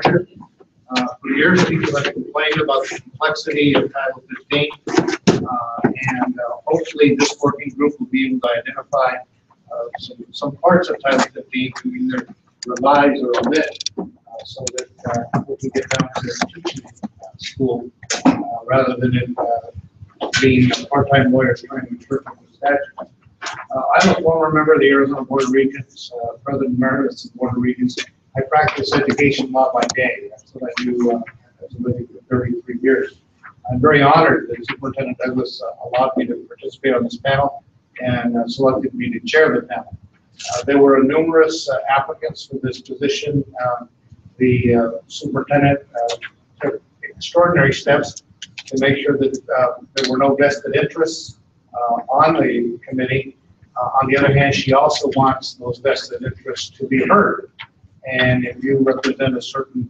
departure. For years, people have complained about the complexity of Title 15, and hopefully this working group will be able to identify some parts of Title 15 to either revise or omit, so that we can get down to teaching school rather than it being part-time lawyers trying to interpret the statute. I'm a former member of the Arizona Board of Regents, President Emeritus of the Board of Regents. I practice education law by day. That's what I do as a living for 33 years. I'm very honored that Superintendent Douglas allowed me to participate on this panel and selected me to chair the panel. There were numerous applicants for this position. The superintendent took extraordinary steps to make sure that there were no vested interests on the committee. On the other hand, she also wants those vested interests to be heard. And if you represent a certain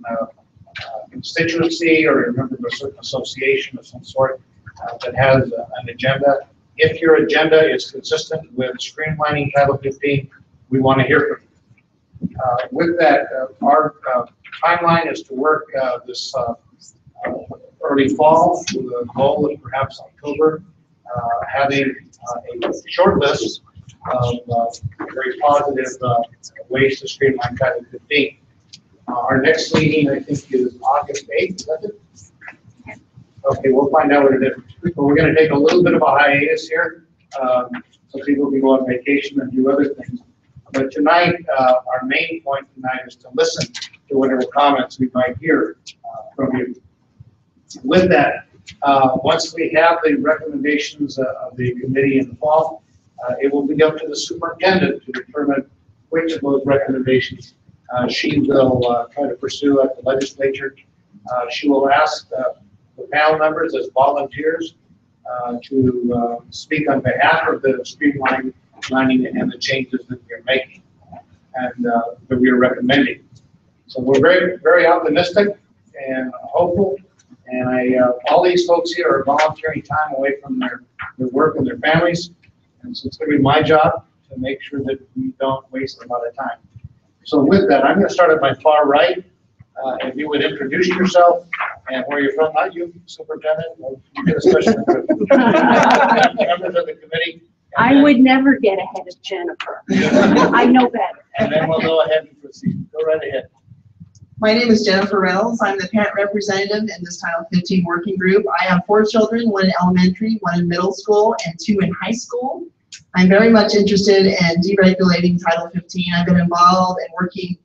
constituency or a member of a certain association of some sort that has an agenda, if your agenda is consistent with streamlining Title 15, we want to hear from you. With that, our timeline is to work this early fall with a goal of perhaps October, having a short list of very positive ways to streamline Title 15. Our next meeting, I think, is August 8th, is that it? Okay, we'll find out what it is. But we're going to take a little bit of a hiatus here, so people can go on vacation and do other things. But tonight, our main point tonight is to listen to whatever comments we might hear from you. With that, once we have the recommendations of the committee in the fall, it will be up to the superintendent to determine which of those recommendations she will try to pursue at the legislature. She will ask the panel members as volunteers to speak on behalf of the streamlining and the changes that we are making and that we are recommending. So we're very, very optimistic and hopeful. And all these folks here are volunteering time away from their work and their families. And so it's going to be my job to make sure that we don't waste a lot of time. So with that, I'm going to start at my far right. If you would introduce yourself and where you're from, not you, Superintendent, you get a special members of the committee. I would never get ahead of Jennifer. I know better. And then we'll go ahead and proceed. Go right ahead. My name is Jennifer Reynolds. I'm the parent representative in this Title 15 working group. I have 4 children, 1 in elementary, 1 in middle school, and 2 in high school. I'm very much interested in deregulating Title 15. I've been involved in working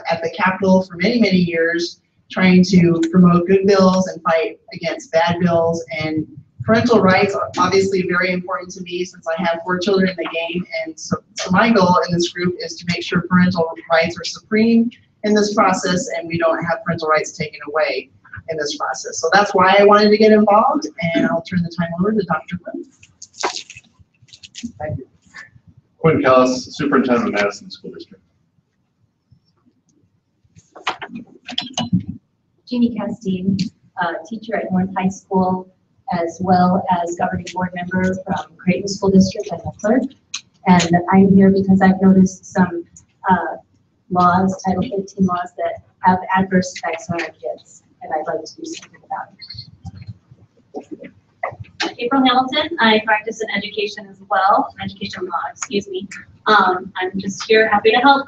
at the Capitol for many, many years, trying to promote good bills and fight against bad bills. And parental rights are obviously very important to me since I have 4 children in the game. And so my goal in this group is to make sure parental rights are supreme in this process and we don't have parental rights taken away in this process. So that's why I wanted to get involved, and I'll turn the time over to Dr. Quinn. Thank you. Quinn Kellis, Superintendent of Madison School District. Jeannie Castine, teacher at North High School, as well as governing board member from Creighton School District and the clerk. And I'm here because I've noticed some laws, Title 15 laws, that have adverse effects on our kids, and I'd like to do something about it. April Hamilton, I practice in education as well, education law, excuse me. I'm just here happy to help.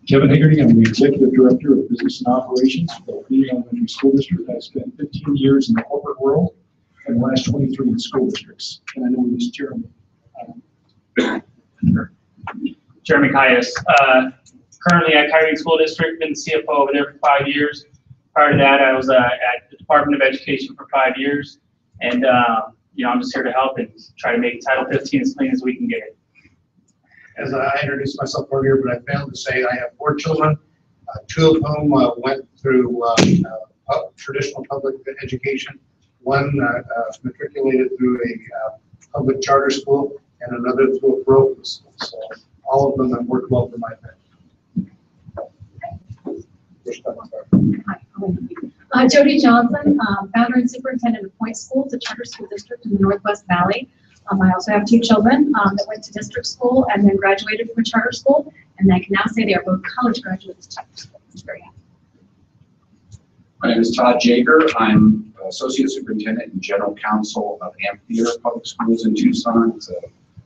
Kevin Higgerty, I'm the Executive Director of Business and Operations for the Elementary School District. I spent 15 years in the corporate world and the last 23 in school districts. And I know this chairman. Jeremy Caius. Currently at Kyrene School District, been CFO over there for 5 years. Prior to that, I was at the Department of Education for 5 years. And I'm just here to help and try to make Title 15 as clean as we can get it. As I introduced myself earlier, but I failed to say I have 4 children, 2 of whom went through traditional public education, 1 matriculated through a public charter school, and another through a parochial school. So all of them have worked well for my family. Jody Johnson, founder and superintendent of Point School, the charter school district in the Northwest Valley. I also have two children that went to district school and then graduated from a charter school, and I can now say they are both college graduates. I'm very happy. My name is Todd Jager. I'm Associate Superintendent and General Counsel of Amphitheater Public Schools in Tucson. It's a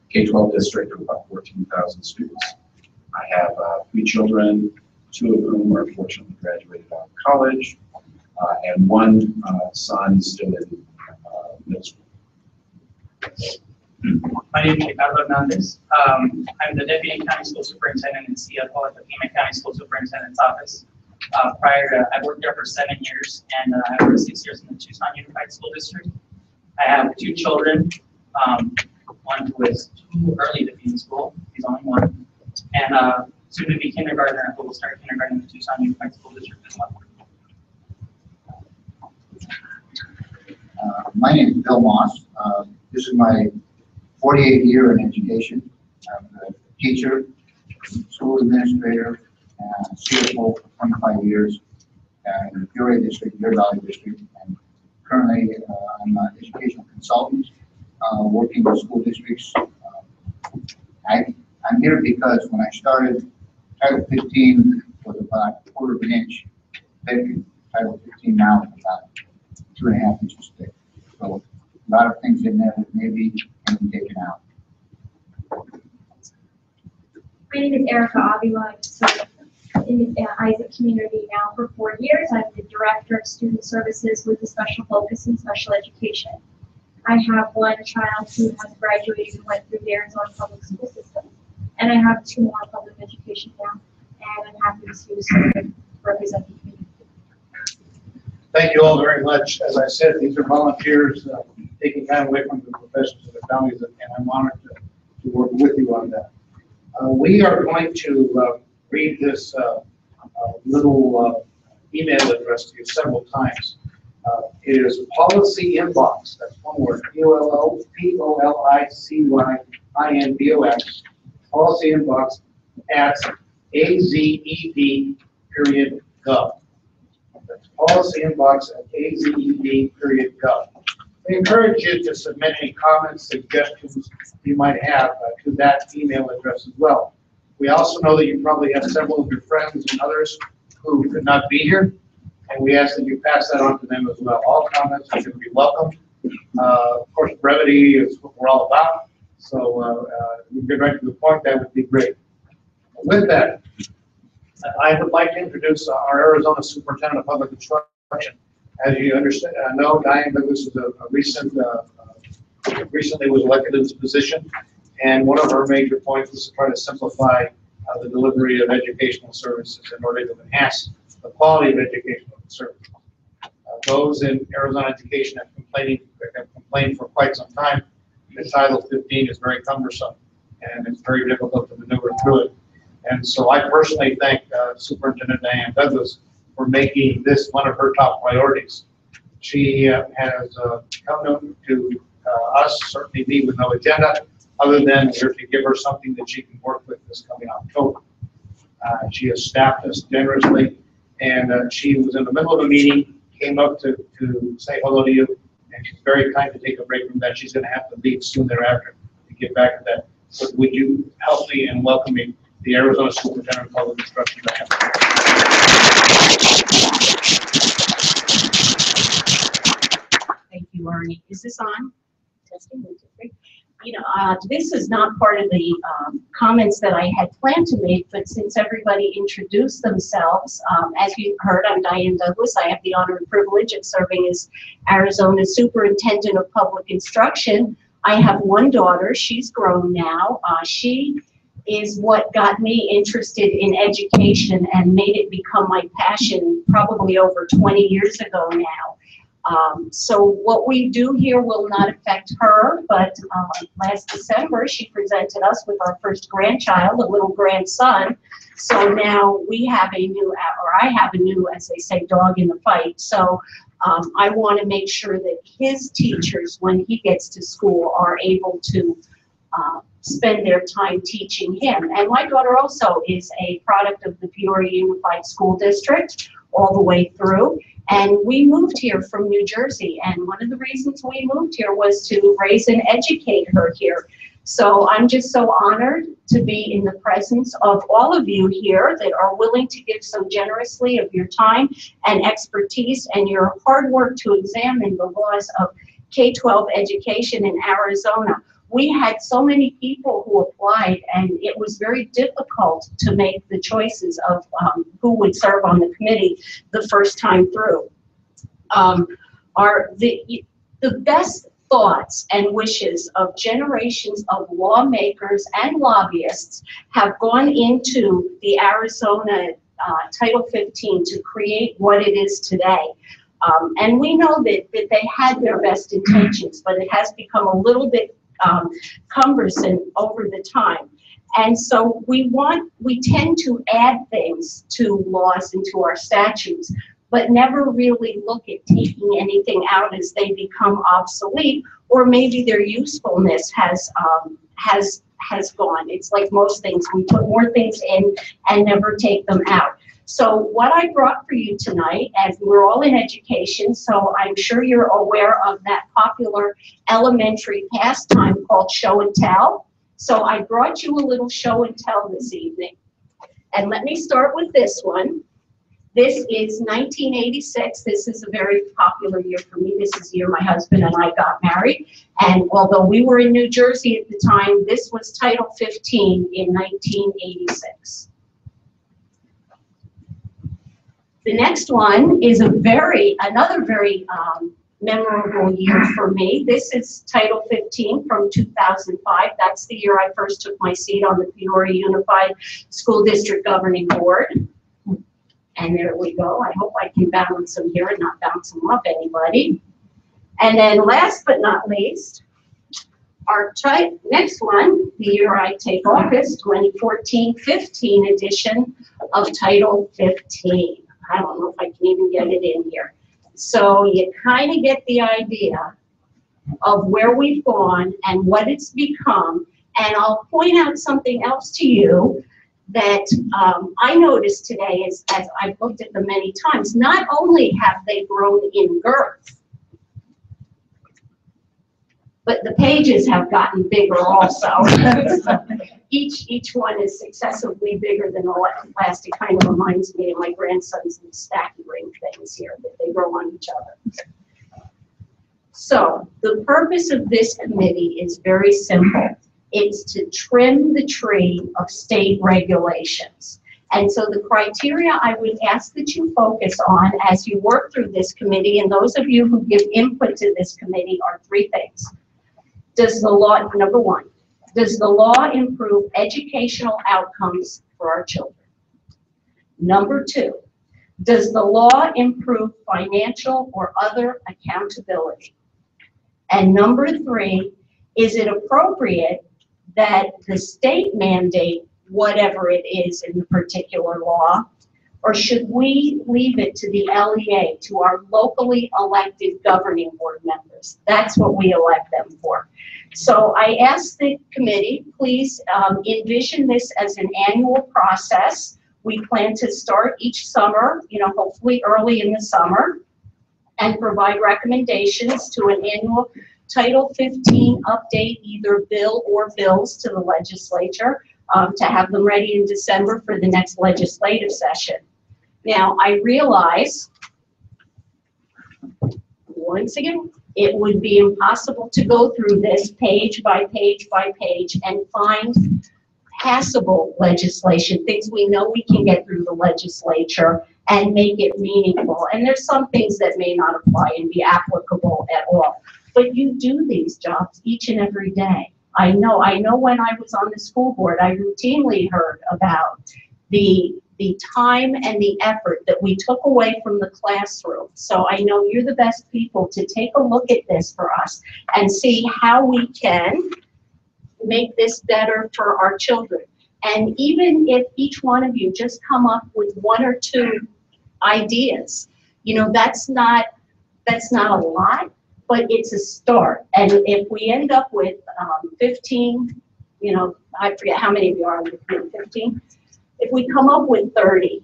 K-12 district of about 14,000 students. I have 3 children, 2 of whom are fortunately graduated out of college, and 1 son still in middle school. My name is Ricardo Hernandez. I'm the Deputy County School Superintendent and CFO at the Pima County School Superintendent's Office. I worked there for 7 years, and I worked 6 years in the Tucson Unified School District. I have 2 children, one who is too early to be in school, he's only 1, and soon to be kindergartner, who will start kindergarten in the Tucson Unified School District as well. My name is Bill Moss. This is my 48th year in education. I'm a teacher, school administrator, and CFO for 25 years in the Peoria District, Deer Valley District, and currently I'm an educational consultant working with school districts. I'm here because when I started, Title 15 was about 1/4 of an inch thick. Title 15 now is about 2.5 inches thick. So a lot of things in there that maybe can be taken out. My name is Erica Avila. I've served in Isaac Community now for 4 years. I'm the Director of Student Services with a special focus in special education. I have 1 child who has graduated and went through the Arizona Public School System, and I have 2 more public education now, and I'm happy to serve and represent the community. Thank you all very much. As I said, these are volunteers taking time away from the professions of their families, and I'm honored to work with you on that. We are going to read this little email address to you several times. It is policy inbox. That's one word. POLICYINBOX. Policy inbox at azed.gov. That's policy inbox at azed.gov. We encourage you to submit any comments, suggestions you might have to that email address as well. We also know that you probably have several of your friends and others who could not be here, and we ask that you pass that on to them as well. All comments are going to be welcome. Of course, brevity is what we're all about, so we get right to the point. That would be great. With that, I would like to introduce our Arizona Superintendent of Public Instruction. As you understand, know, Diane Douglas is a recently was elected in this position, and one of her major points is to try to simplify the delivery of educational services in order to enhance the quality of educational services. Those in Arizona education have complained for quite some time that Title 15 is very cumbersome and it's very difficult to maneuver through it. And so I personally thank Superintendent Diane Douglas for making this one of her top priorities. She has come to us, certainly me, with no agenda, other than we're to give her something that she can work with this coming October. She has staffed us generously, and she was in the middle of a meeting, came up to say hello to you, and she's very kind to take a break from that. She's going to have to leave soon thereafter to get back to that. So would you help me in welcoming the Arizona Superintendent of Public Instruction? Thank you, Arnie. Is this on? Testing, 1, 2, 3. You know, this is not part of the comments that I had planned to make, but since everybody introduced themselves, as you heard, I'm Diane Douglas. I have the honor and privilege of serving as Arizona Superintendent of Public Instruction. I have 1 daughter. She's grown now. She is what got me interested in education and made it become my passion probably over 20 years ago now. So what we do here will not affect her, but last December she presented us with our first grandchild, a little grandson. So now we have a new, or I have a new, as they say, dog in the fight. So I want to make sure that his teachers, when he gets to school, are able to spend their time teaching him. And my daughter also is a product of the Peoria Unified School District all the way through. And we moved here from New Jersey, and one of the reasons we moved here was to raise and educate her here. So I'm just so honored to be in the presence of all of you here that are willing to give so generously of your time and expertise and your hard work to examine the laws of K-12 education in Arizona. We had so many people who applied, and it was very difficult to make the choices of who would serve on the committee the first time through. The best thoughts and wishes of generations of lawmakers and lobbyists have gone into the Arizona Title 15 to create what it is today. And we know that they had their best intentions, but it has become a little bit cumbersome over the time. And so we tend to add things to laws and to our statutes, but never really look at taking anything out as they become obsolete, or maybe their usefulness has gone. It's like most things, we put more things in and never take them out. So what I brought for you tonight, as we're all in education, so I'm sure you're aware of that popular elementary pastime called show and tell. So I brought you a little show and tell this evening. And let me start with this one. This is 1986. This is a very popular year for me. This is the year my husband and I got married. And although we were in New Jersey at the time, this was Title 15 in 1986. The next one is another very memorable year for me. This is Title 15 from 2005. That's the year I first took my seat on the Peoria Unified School District Governing Board. And there we go. I hope I can balance them here and not bounce them off anybody. And then last but not least, our next one, the year I take office, 2014-15 edition of Title 15. I don't know if I can even get it in here. So you kind of get the idea of where we've gone and what it's become. And I'll point out something else to you that I noticed today as I've looked at them many times. Not only have they grown in girth, but the pages have gotten bigger also. Each one is successively bigger than the last. It kind of reminds me of my grandson's stacky ring things here, that they grow on each other. So the purpose of this committee is very simple. It's to trim the tree of state regulations. And so the criteria I would ask that you focus on as you work through this committee, and those of you who give input to this committee, are three things. Does the law, number one, does the law improve educational outcomes for our children? Number two, does the law improve financial or other accountability? And number three, is it appropriate that the state mandate whatever it is in the particular law, or should we leave it to the LEA, to our locally elected governing board members? That's what we elect them for. So I ask the committee, please envision this as an annual process. We plan to start each summer, hopefully early in the summer, and provide recommendations to an annual Title 15 update, either bill or bills, to the legislature, to have them ready in December for the next legislative session. Now, I realize, once again, it would be impossible to go through this page by page by page and find passable legislation, things we know we can get through the legislature and make it meaningful. And there's some things that may not apply and be applicable at all. But you do these jobs each and every day. I know when I was on the school board, I routinely heard about the time and the effort that we took away from the classroom. So I know you're the best people to take a look at this for us and see how we can make this better for our children. And even if each one of you just come up with one or two ideas, that's not a lot, but it's a start. And if we end up with 15, I forget how many of you are on the committee, 15? If we come up with 30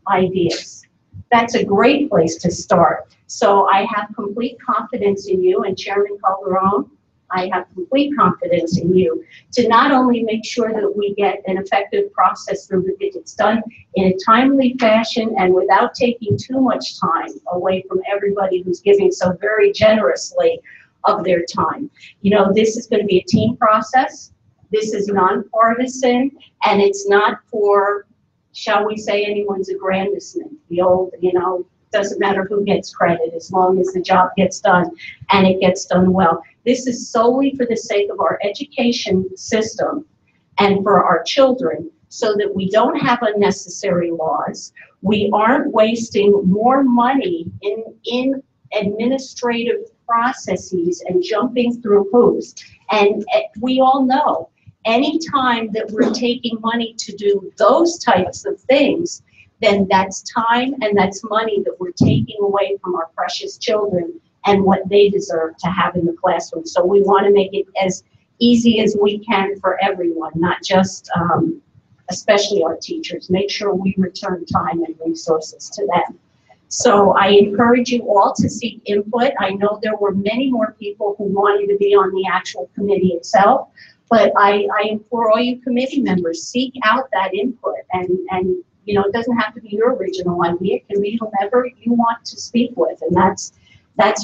ideas, that's a great place to start. So I have complete confidence in you, and Chairman Calderon, I have complete confidence in you to not only make sure that we get an effective process through that it's done in a timely fashion and without taking too much time away from everybody who's giving so very generously of their time. You know, this is going to be a team process. This is nonpartisan, and it's not for, shall we say, anyone's aggrandizement. The old, you know, doesn't matter who gets credit as long as the job gets done and it gets done well. This is solely for the sake of our education system and for our children, so that we don't have unnecessary laws. We aren't wasting more money in administrative processes and jumping through hoops. And we all know, anytime that we're taking money to do those types of things, then that's time and that's money that we're taking away from our precious children and what they deserve to have in the classroom. So we want to make it as easy as we can for everyone, not just, especially our teachers. Make sure we return time and resources to them. So I encourage you all to seek input. I know there were many more people who wanted to be on the actual committee itself, but I implore all you committee members, seek out that input, and you know, it doesn't have to be your original idea. It can be whomever you want to speak with, and that's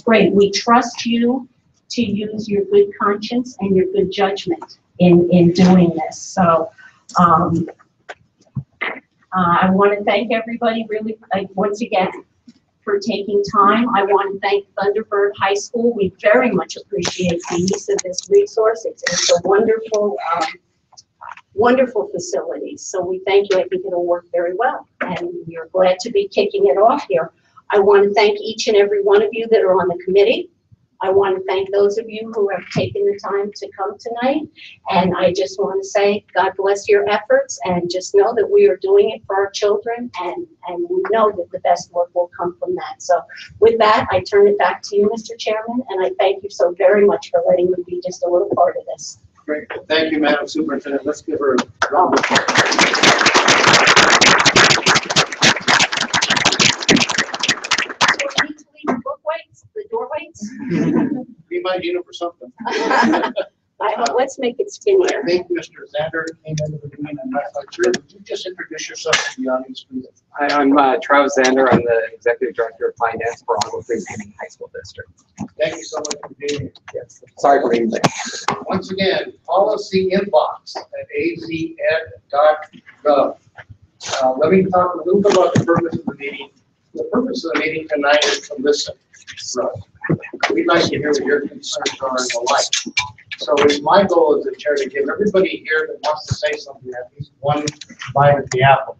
great. We trust you to use your good conscience and your good judgment in doing this. So I want to thank everybody really, once again, for taking time. I want to thank Thunderbird High School. We very much appreciate the use of this resource. It's a wonderful, wonderful facility. So we thank you. I think it'll work very well, and we're glad to be kicking it off here. I want to thank each and every one of you that are on the committee. I want to thank those of you who have taken the time to come tonight. And I just want to say, God bless your efforts, and just know that we are doing it for our children, and we know that the best work will come from that. So with that, I turn it back to you, Mr. Chairman, and I thank you so very much for letting me be just a little part of this. Great. Thank you, Madam Superintendent. Let's give her a round of applause. The door weights? We might need them for something. Let's make it skinnier. I think Mr. Zander came into the meeting, and I'm not sure. Would you just introduce yourself to the audience, please? Hi, I'm Travis Zander. I'm the Executive Director of Finance for Ogilvie Manning High School District. Thank you so much for being here. Yes. Sorry for being late. Once again, policy inbox at azed.gov. Let me talk a little bit about the purpose of the meeting. The purpose of the meeting tonight is to listen. We'd like to hear what your concerns are and the like. So it's my goal as the chair to give everybody here that wants to say something at least one bite at the apple.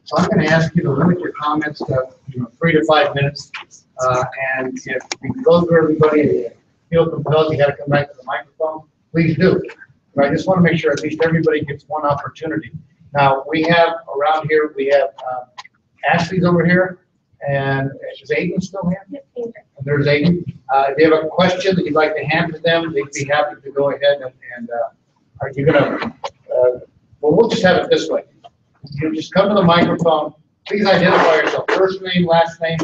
So I'm going to ask you to limit your comments to 3 to 5 minutes. And if you go through everybody and you feel compelled, you got to come back to the microphone, please do. But I just want to make sure at least everybody gets one opportunity. Now, we have around here, we have Ashley's over here. And is Aiden still here? Yep, and there's Aiden. If you have a question that you'd like to hand to them, they'd be happy to go ahead and are you gonna, well, we'll just have it this way. You just come to the microphone, please identify yourself, first name, last name,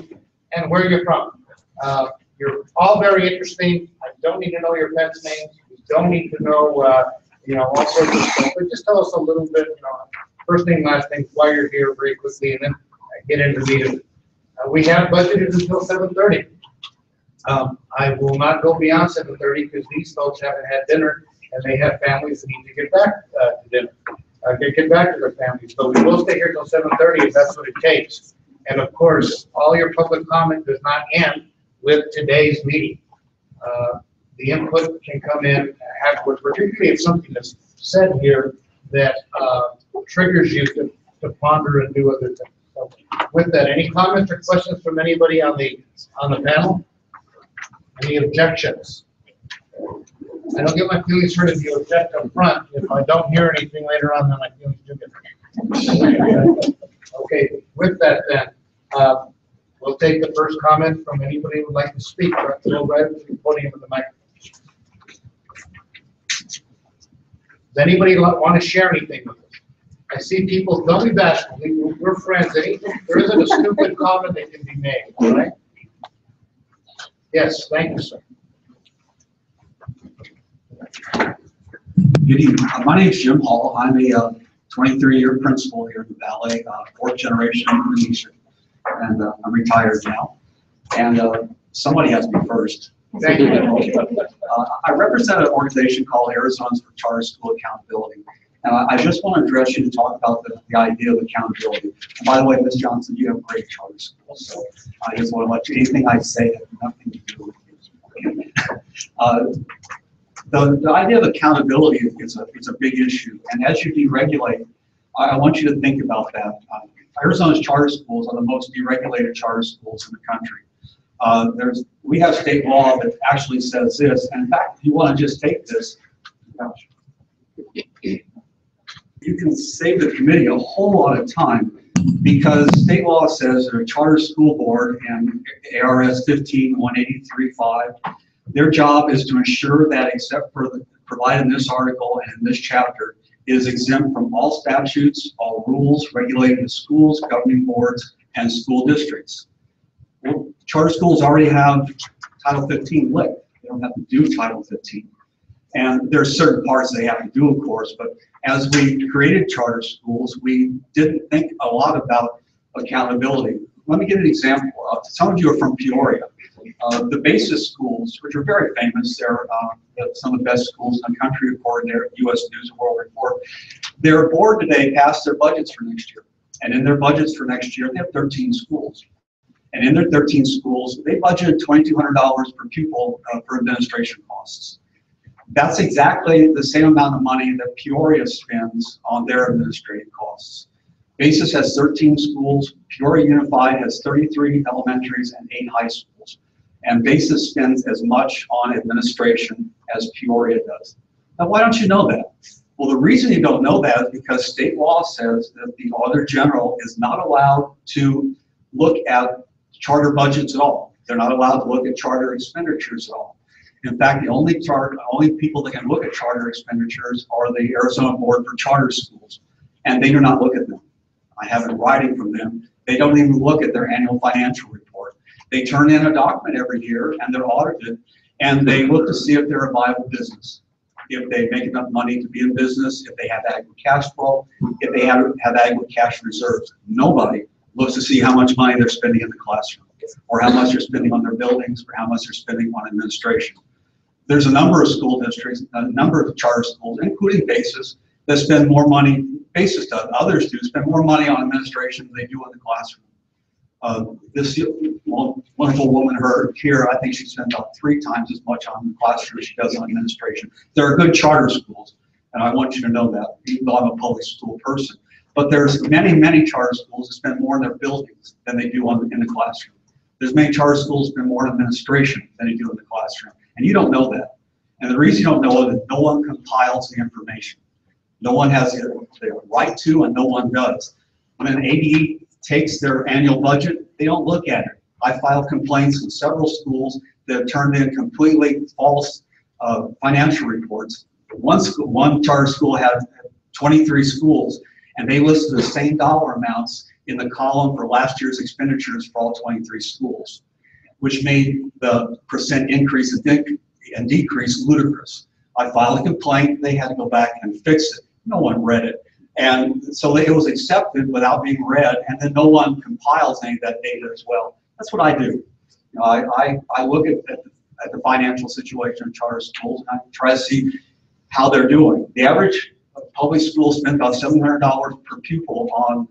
and where you're from. You're all very interesting. I don't need to know your pets' names. You don't need to know, all sorts of stuff, but just tell us a little bit, first name, last name, why you're here very quickly, and then get into the meeting. We have budgeted until 7:30. I will not go beyond 7:30 because these folks haven't had dinner and they have families that need to get back to dinner, get back to their families. So we will stay here till 7:30 if that's what it takes. And of course, all your public comment does not end with today's meeting. The input can come in afterwards, particularly if something is said here that triggers you to ponder and do other things. So with that, any comments or questions from anybody on the panel? Any objections? I don't get my feelings hurt if you object up front. If I don't hear anything later on, then my feelings do get hurt. Okay, with that then, we'll take the first comment from anybody who would like to speak. Go right to the podium of the microphone. Does anybody want to share anything with us? I see people, don't be bashful, we're friends, there isn't a stupid comment that can be made, all right? Yes, thank you, sir. Good evening. My name is Jim Hall. I'm a 23-year principal here in the Valley, fourth generation Venetian, and I'm retired now. And somebody has to be first. Thank you. I represent an organization called Arizonans for Charter School Accountability. And I just want to address you to talk about the idea of accountability. And by the way, Ms. Johnson, you have great charter schools, so I just want to let you, anything I say has nothing to do with you. The idea of accountability is a big issue. And as you deregulate, I want you to think about that. Arizona's charter schools are the most deregulated charter schools in the country. We have state law that actually says this. And in fact, if you want to just take this, gosh, you can save the committee a whole lot of time, because state law says that a charter school board and ARS 15-183-5, their job is to ensure that, except for the provided in this article and in this chapter, is exempt from all statutes, all rules regulating the schools, governing boards, and school districts. Well, charter schools already have Title 15 lit. They don't have to do Title 15. And there's certain parts they have to do, of course, but as we created charter schools, we didn't think a lot about accountability. Let me give an example. Some of you are from Peoria. The basis schools, which are very famous, they're some of the best schools in the country according to U.S. News and World Report. Their board today passed their budgets for next year. And in their budgets for next year, they have 13 schools. And in their 13 schools, they budgeted $2,200 per pupil for administration costs. That's exactly the same amount of money that Peoria spends on their administrative costs. Basis has 13 schools, Peoria Unified has 33 elementaries and 8 high schools. And Basis spends as much on administration as Peoria does. Now, why don't you know that? Well, the reason you don't know that is because state law says that the Auditor General is not allowed to look at charter budgets at all. They're not allowed to look at charter expenditures at all. In fact, the only people that can look at charter expenditures are the Arizona Board for Charter Schools, and they do not look at them. I have it in writing from them. They don't even look at their annual financial report. They turn in a document every year, and they're audited, and they look to see if they're a viable business, if they make enough money to be in business, if they have adequate cash flow, if they have adequate cash reserves. Nobody looks to see how much money they're spending in the classroom, or how much they're spending on their buildings, or how much they're spending on administration. There's a number of school districts, a number of charter schools, including Basis, that spend more money, Basis does, others do, spend more money on administration than they do in the classroom. This wonderful woman here, I think she spends about 3 times as much on the classroom as she does on administration. There are good charter schools, and I want you to know that, even though I'm a public school person. But there's many, many charter schools that spend more on their buildings than they do in the classroom. There's many charter schools that spend more on administration than they do in the classroom. And you don't know that. And the reason you don't know it is no one compiles the information. No one has the right to, and no one does. When an ADE takes their annual budget, they don't look at it. I filed complaints in several schools that turned in completely false financial reports. One charter school had 23 schools, and they listed the same dollar amounts in the column for last year's expenditures for all 23 schools, which made the percent increase and decrease ludicrous. I filed a complaint, they had to go back and fix it. No one read it. And so it was accepted without being read, and then no one compiles any of that data as well. That's what I do. You know, I look at the financial situation of charter schools, and I try to see how they're doing. The average public school spends about $700 per pupil on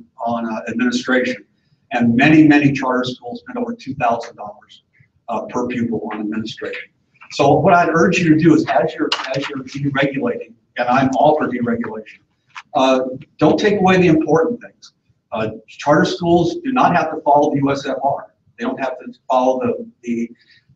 administration. And many, many charter schools spend over $2,000 per pupil on administration. So what I'd urge you to do is, as you're deregulating, and I'm all for deregulation, don't take away the important things. Charter schools do not have to follow the USFR. They don't have to follow the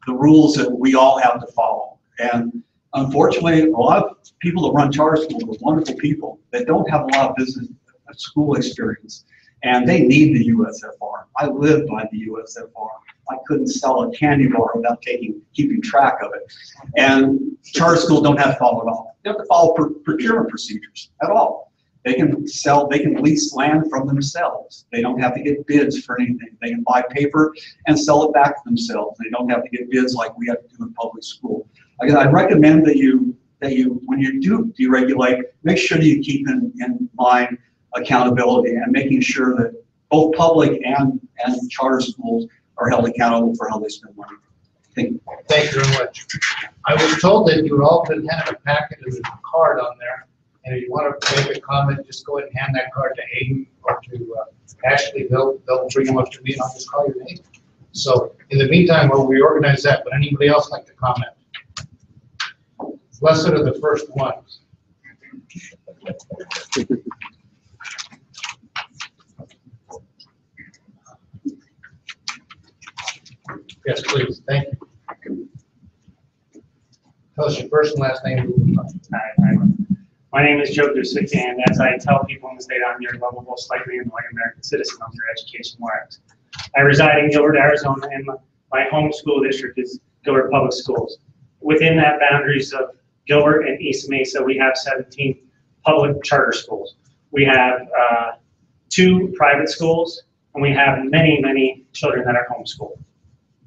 rules that we all have to follow. And unfortunately, a lot of people that run charter schools are wonderful people that don't have a lot of business school experience. And they need the USFR. I live by the USFR. I couldn't sell a candy bar without keeping track of it. And charter schools don't have to follow it all. They have to follow procurement procedures at all. They can sell, they can lease land from themselves. They don't have to get bids for anything. They can buy paper and sell it back to themselves. They don't have to get bids like we have to do in public school. Again, I'd recommend that you, when you do deregulate, make sure that you keep in mind accountability and making sure that both public and charter schools are held accountable for how they spend money. Thank you. Thank you very much. I was told that you were all been handed a packet with a card on there, and if you want to make a comment, just go ahead and hand that card to Aiden or to Ashley. They'll bring them up to me, and I'll just call your name. So in the meantime, we'll reorganize that. Would anybody else like to comment? Blessed are the first ones. Yes, please. Thank you. Tell us your first and last name. Hi, my name is Joe Dusick, and as I tell people in the state, I'm your lovable, slightly annoying American citizen on your education wires. I reside in Gilbert, Arizona, and my home school district is Gilbert Public Schools. Within that boundaries of Gilbert and East Mesa, we have 17 public charter schools. We have 2 private schools, and we have many, many children that are homeschooled.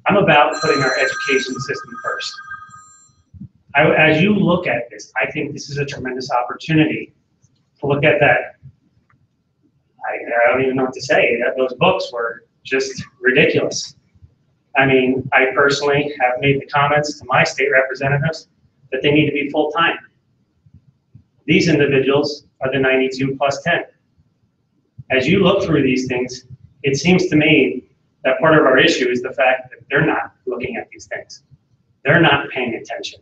I'm about putting our education system first. As you look at this, I think this is a tremendous opportunity to look at that. I don't even know what to say. Those books were just ridiculous. I mean, I personally have made the comments to my state representatives that they need to be full-time. These individuals are the 92 plus 10. As you look through these things, it seems to me that part of our issue is the fact that they're not looking at these things. They're not paying attention.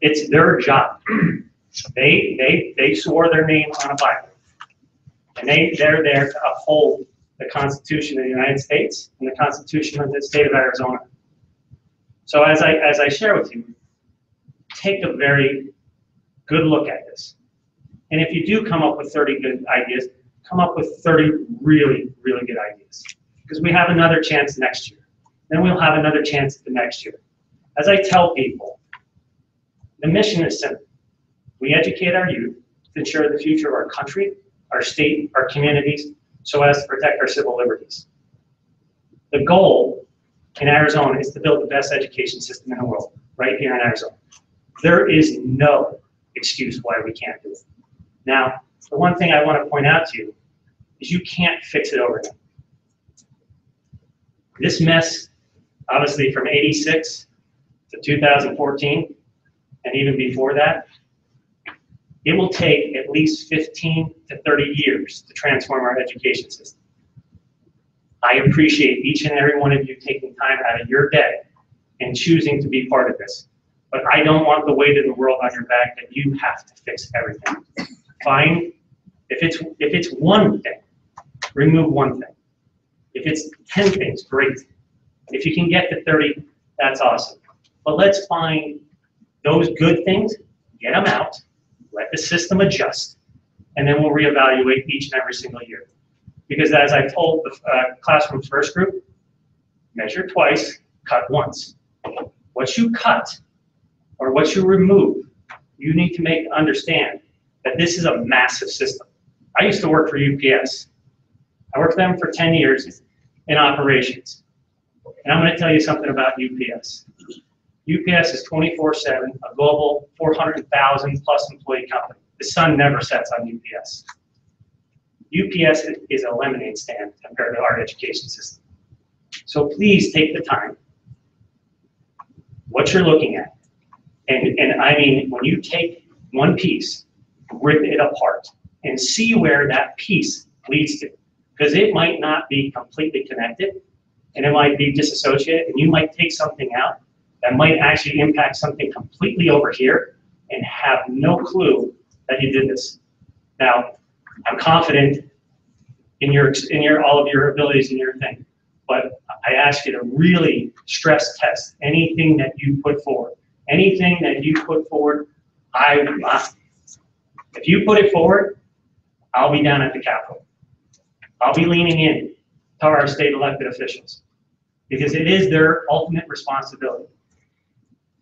It's their job. They swore their name on a Bible, and they're there to uphold the Constitution of the United States and the Constitution of the state of Arizona. So as I share with you, take a very good look at this. And if you do come up with 30 good ideas, come up with 30 really, really good ideas. Because we have another chance next year. Then we'll have another chance the next year. As I tell people, the mission is simple. We educate our youth to ensure the future of our country, our state, our communities, so as to protect our civil liberties. The goal in Arizona is to build the best education system in the world, right here in Arizona. There is no excuse why we can't do it. Now, the one thing I want to point out to you is you can't fix it overnight. This mess, obviously from '86 to 2014, and even before that, it will take at least 15 to 30 years to transform our education system. I appreciate each and every one of you taking time out of your day and choosing to be part of this. But I don't want the weight of the world on your back that you have to fix everything. Fine, if it's one thing, remove one thing. If it's 10 things, great. If you can get to 30, that's awesome. But let's find those good things, get them out, let the system adjust, and then we'll reevaluate each and every single year. Because as I told the classroom first group, measure twice, cut once. What you cut or what you remove, you need to understand that this is a massive system. I used to work for UPS. I worked for them for 10 years in operations. And I'm going to tell you something about UPS. UPS is 24/7, a global 400,000 plus employee company. The sun never sets on UPS. UPS is a lemonade stand compared to our education system. So please take the time, what you're looking at. And I mean, when you take one piece, rip it apart, and see where that piece leads to. Because it might not be completely connected, and it might be disassociated, and you might take something out that might actually impact something completely over here and have no clue that you did this. Now, I'm confident in all of your abilities and your thing, but I ask you to really stress test anything that you put forward. Anything that you put forward, if you put it forward, I'll be down at the Capitol. I'll be leaning in to our state elected officials because it is their ultimate responsibility.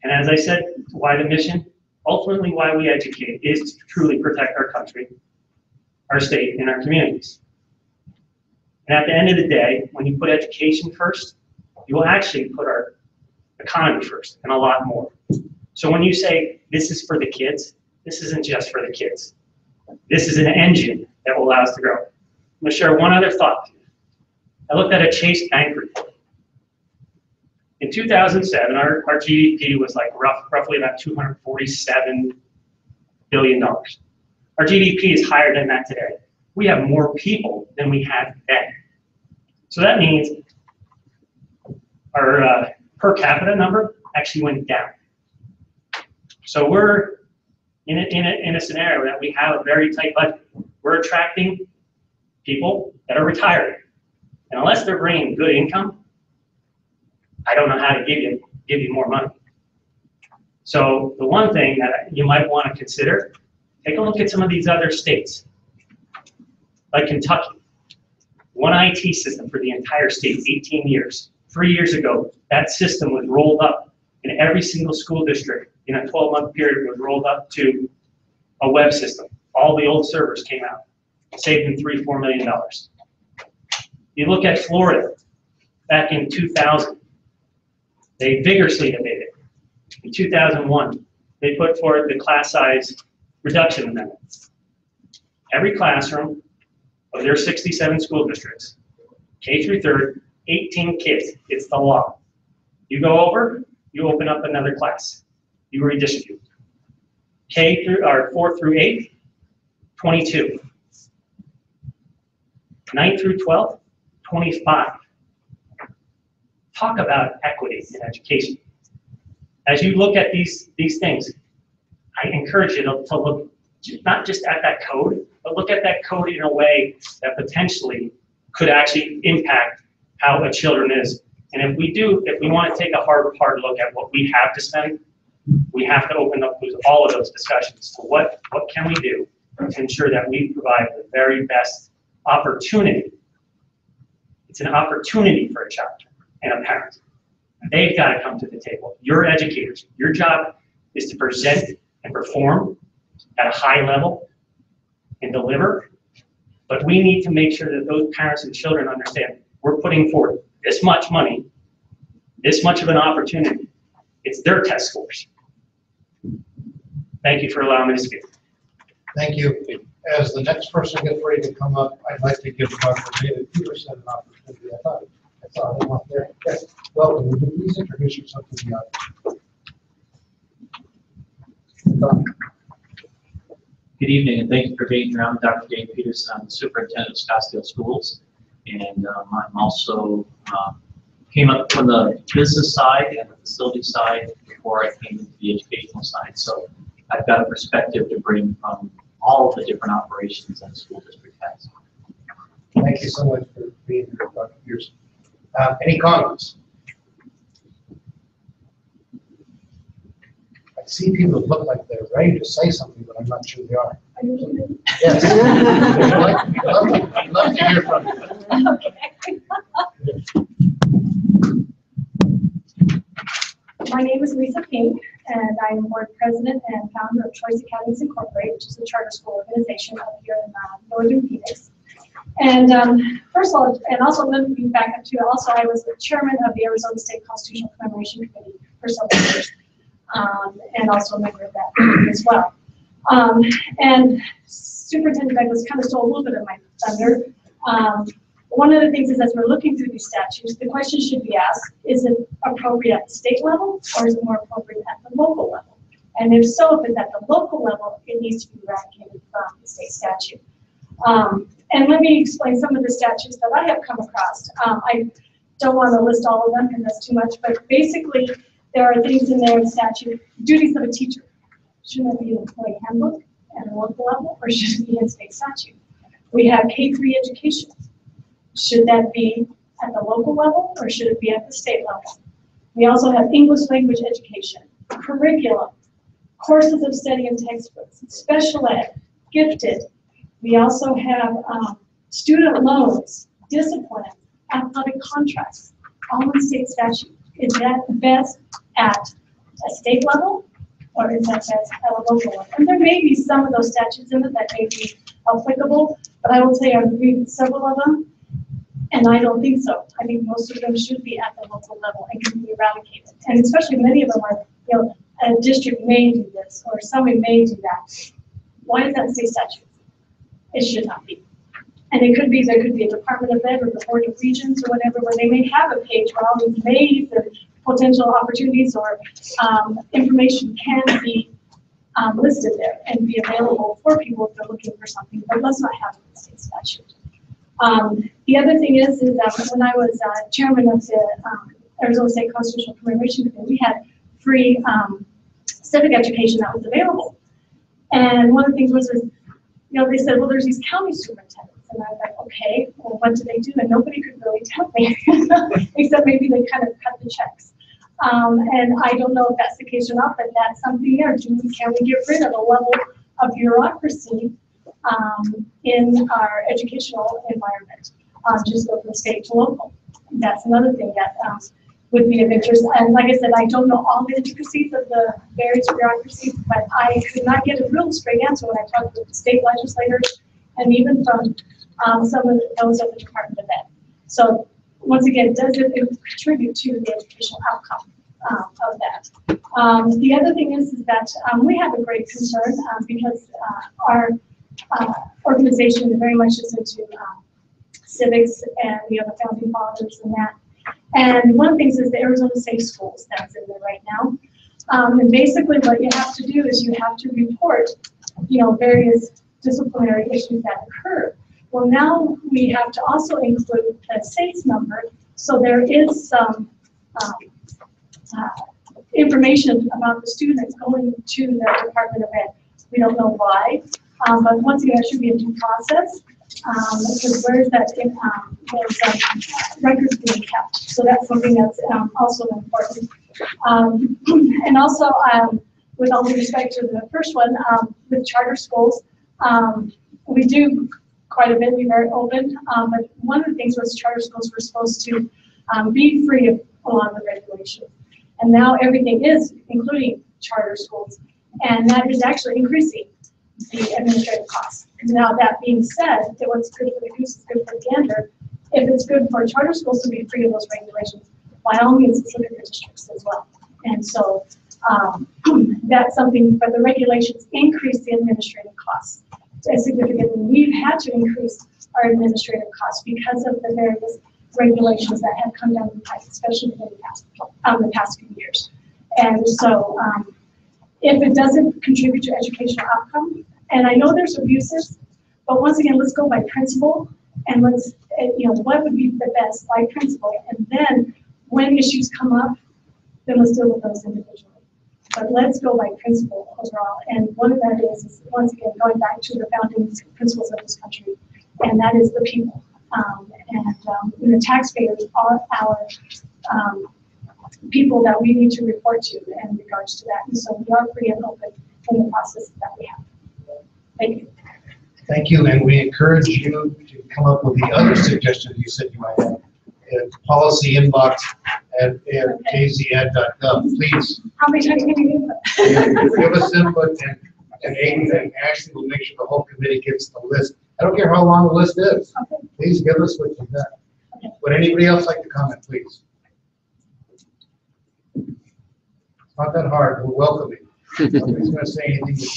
And as I said, why the mission? Ultimately, why we educate is to truly protect our country, our state and our communities. And at the end of the day, when you put education first, you will actually put our economy first and a lot more. So when you say this is for the kids, this isn't just for the kids. This is an engine that will allow us to grow. I'm going to share one other thought. I looked at a Chase Bank report. In 2007, our GDP was like roughly about $247 billion. Our GDP is higher than that today. We have more people than we had then. So that means our per capita number actually went down. So we're in a scenario that we have a very tight budget. We're attracting people that are retiring. And unless they're bringing good income, I don't know how to give you more money. So the one thing that you might want to consider, take a look at some of these other states, like Kentucky. One IT system for the entire state, 18 years. 3 years ago, that system was rolled up in every single school district in a 12-month period, was rolled up to a web system. All the old servers came out, saved them $3-4 million. You look at Florida, back in 2000, they vigorously debated. In 2001, they put forward the class size reduction amendment. Every classroom of their 67 school districts, K through 3rd, 18 kids, it's the law. You go over, you open up another class. You redistribute. K through, or 4th through 8th, 22. 9th through 12th, 25. Talk about equity in education. As you look at these things, I encourage you to look not just at that code, but look at that code in a way that potentially could actually impact how a children is. And if we want to take a hard look at what we have to spend, we have to open up all of those discussions. So what can we do to ensure that we provide the very best opportunity? It's an opportunity for a child and a parent. They've got to come to the table. You're educators. Your job is to present and perform at a high level and deliver. But we need to make sure that those parents and children understand we're putting forth this much money, this much of an opportunity. It's their test scores. Thank you for allowing me to speak. Thank you. As the next person gets ready to come up, I'd like to give Dr. David Peterson an opportunity. I saw him up there. Yes, welcome. Would you please introduce yourself to the audience? Good evening, and thank you for being here. I'm Dr. Dave Peterson. I'm the superintendent of Scottsdale Schools, and I'm also came up from the business side and the facility side before I came into the educational side. So I've got a perspective to bring from all of the different operations that a school district has. Thank you so much for being here, Dr. Pearson. Any comments? I see people that look like they're ready to say something, but I'm not sure they are. Yes. I'd love to hear from you. My name is Lisa King, and I am board president and founder of Choice Academies Incorporated, which is a charter school organization up here in northern Phoenix. And first of all, and also let me back up to, also I was the chairman of the Arizona State Constitutional Commemoration Committee for several years, and also a member of that committee as well. And Superintendent Douglas kind of stole a little bit of my thunder. One of the things is, as we're looking through these statutes, the question should be asked, is it appropriate at the state level, or is it more appropriate at the local level? And if so, if it's at the local level, it needs to be eradicated from the state statute. And let me explain some of the statutes that I have come across. I don't want to list all of them because that's too much, but basically there are things in there in statute. Duties of a teacher. Shouldn't it be an employee handbook at a local level, or should it be in state statute? We have K-3 education. Should that be at the local level, or should it be at the state level? We also have English language education, curriculum, courses of study and textbooks, special ed, gifted. We also have student loans, discipline, athletic contracts, all in state statute. Is that best at a state level, or is that best at a local level? And there may be some of those statutes in it that may be applicable, but I will say I've reviewed several of them, and I don't think so. I think most of them should be at the local level and can be eradicated. And especially many of them are, you know, a district may do this, or someone may do that. Why does that say statute? It should not be. And it could be, there could be a Department of Ed or the Board of Regents or whatever, where they may have a page where all these may, the potential opportunities or information can be listed there and be available for people if they're looking for something, but let's not have it in the state statute. The other thing is that when I was chairman of the Arizona State Constitutional Commemoration Committee, we had free civic education that was available. And one of the things was, you know, they said, well, there's these county superintendents. And I was like, okay, well, what do they do? And nobody could really tell me, except maybe they kind of cut the checks. And I don't know if that's the case or not, but that's something there. Can we get rid of a level of bureaucracy in our educational environment, just go from state to local? That's another thing that would be of interest. And like I said, I don't know all the intricacies of the various bureaucracies, but I could not get a real straight answer when I talked with state legislators and even from some of those at the Department of Ed. So once again, does it contribute to the educational outcome of that? The other thing is that we have a great concern because our organization very much is into civics and the other founding fathers and that. And one of the things is the Arizona Safe Schools that's in there right now. And basically what you have to do is you have to report, you know, various disciplinary issues that occur. Well, now we have to also include a SACE number, so there is some information about the students going to the Department of Ed. We don't know why, but once again, it should be a due process, because where is that those records being kept? So that's something that's also important. And also, with all due respect to the first one, with charter schools, we do quite a bit, be very open, but one of the things was charter schools were supposed to be free of a lot of the regulations. And now everything is, including charter schools, and that is actually increasing the administrative costs. Now that being said, that what's good for the goose is good for the gander. If it's good for charter schools to be free of those regulations, by all means, it's good for districts as well. And so that's something, but the regulations increase the administrative costs significantly. We've had to increase our administrative costs because of the various regulations that have come down the pipe, especially in the past few years. And so if it doesn't contribute to educational outcome, and I know there's abuses, but once again, let's go by principle, and let's, you know, what would be the best by principle, and then when issues come up, then let's deal with those individually. But let's go by principle overall, and one of that is once again, going back to the founding principles of this country, and that is the people. And the taxpayers are our people that we need to report to in regards to that. And so we are free and open in the process that we have. Thank you. Thank you, and we encourage you to come up with the other suggestions you said you might have. Policy inbox at kzed.gov, please. How many times can you do that? Give us input, and Amy and Ashley will make sure the whole committee gets the list. I don't care how long the list is. Okay. Please give us what you've got. Okay. Would anybody else like to comment, please? It's not that hard. We're welcoming. Nobody's going to say anything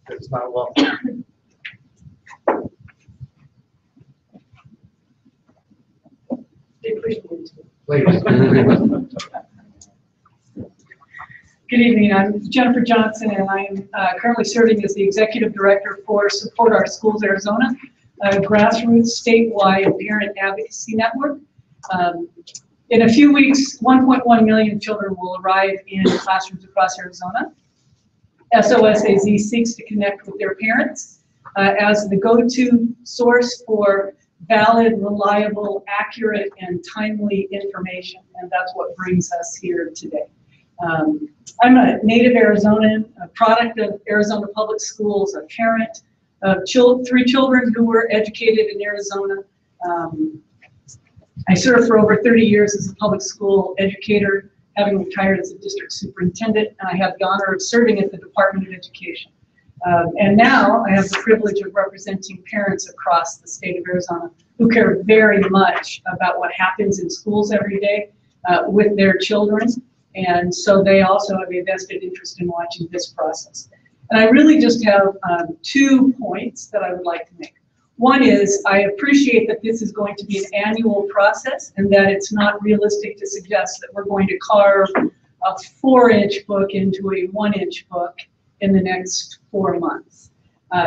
that's not welcome. Please. Good evening. I'm Jennifer Johnson, and I am currently serving as the Executive Director for Support Our Schools Arizona, a grassroots statewide parent advocacy network. In a few weeks, 1.1 million children will arrive in classrooms across Arizona. SOSAZ seeks to connect with their parents as the go-to source for valid, reliable, accurate, and timely information, and that's what brings us here today. I'm a native Arizonan, a product of Arizona Public Schools, a parent of 3 children who were educated in Arizona. I served for over 30 years as a public school educator, having retired as a district superintendent, and I have the honor of serving at the Department of Education. And now I have the privilege of representing parents across the state of Arizona who care very much about what happens in schools every day with their children. And so they also have a vested interest in watching this process. And I really just have 2 points that I would like to make. One is I appreciate that this is going to be an annual process and that it's not realistic to suggest that we're going to carve a 4-inch book into a 1-inch book in the next 4 months.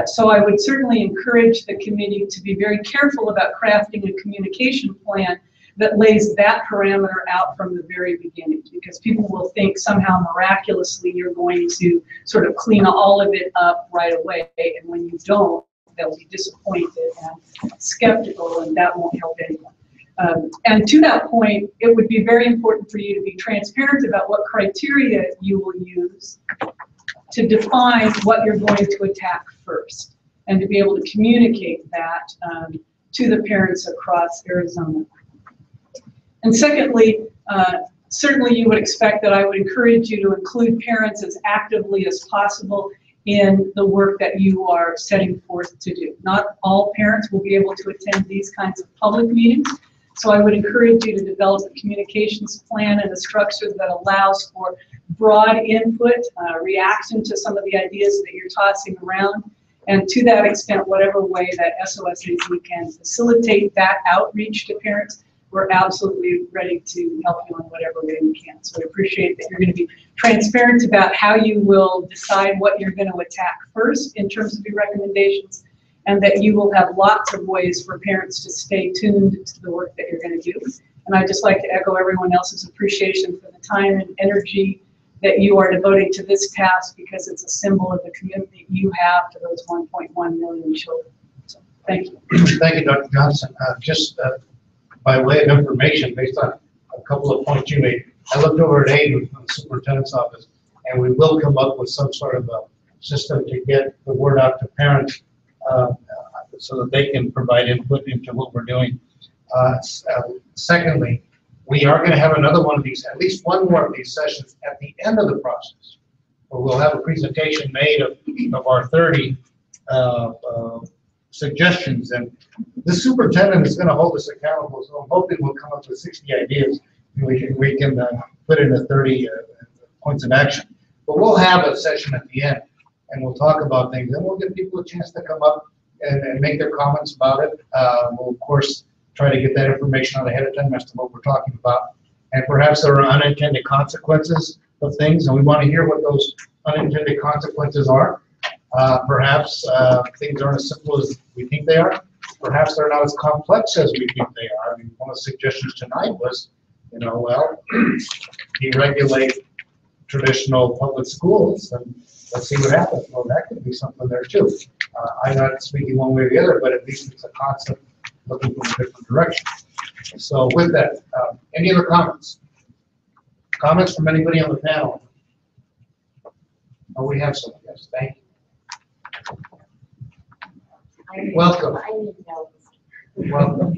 So I would certainly encourage the committee to be very careful about crafting a communication plan that lays that parameter out from the very beginning, because people will think somehow miraculously you're going to sort of clean all of it up right away, and when you don't, they'll be disappointed and skeptical, and that won't help anyone. And to that point, it would be very important for you to be transparent about what criteria you will use to define what you're going to attack first, and to be able to communicate that to the parents across Arizona. And secondly, certainly you would expect that I would encourage you to include parents as actively as possible in the work that you are setting forth to do. Not all parents will be able to attend these kinds of public meetings, so I would encourage you to develop a communications plan and a structure that allows for broad input, reaction to some of the ideas that you're tossing around, and to that extent, whatever way that SOSAZ can facilitate that outreach to parents, we're absolutely ready to help you in whatever way we can. So we appreciate that you're going to be transparent about how you will decide what you're going to attack first in terms of your recommendations, and that you will have lots of ways for parents to stay tuned to the work that you're going to do. And I'd just like to echo everyone else's appreciation for the time and energy that you are devoting to this task, because it's a symbol of the commitment you have to those 1.1 million children. So thank you. Thank you, Dr. Johnson. By way of information, based on a couple of points you made, I looked over at Aid with the superintendent's office, and we will come up with some sort of a system to get the word out to parents so that they can provide input into what we're doing. Secondly, we are going to have another one of these, at least one more of these sessions at the end of the process, where we'll have a presentation made of our 30 suggestions, and the superintendent is going to hold us accountable, so I'm hoping we'll come up with 60 ideas and we can put in the 30 points of action. But we'll have a session at the end, and we'll talk about things, and we'll give people a chance to come up and make their comments about it. We'll, of course, try to get that information out ahead of time as to what we're talking about. And perhaps there are unintended consequences of things, and we want to hear what those unintended consequences are. Perhaps things aren't as simple as we think they are. Perhaps they're not as complex as we think they are. I mean, one of the suggestions tonight was, well, deregulate traditional public schools, and let's see what happens. Well, that could be something there too. I'm not speaking one way or the other, but at least it's a concept looking from a different direction. So with that, any other comments? Comments from anybody on the panel? Oh, we have some. Yes, thank you. Welcome. I need notes. Welcome.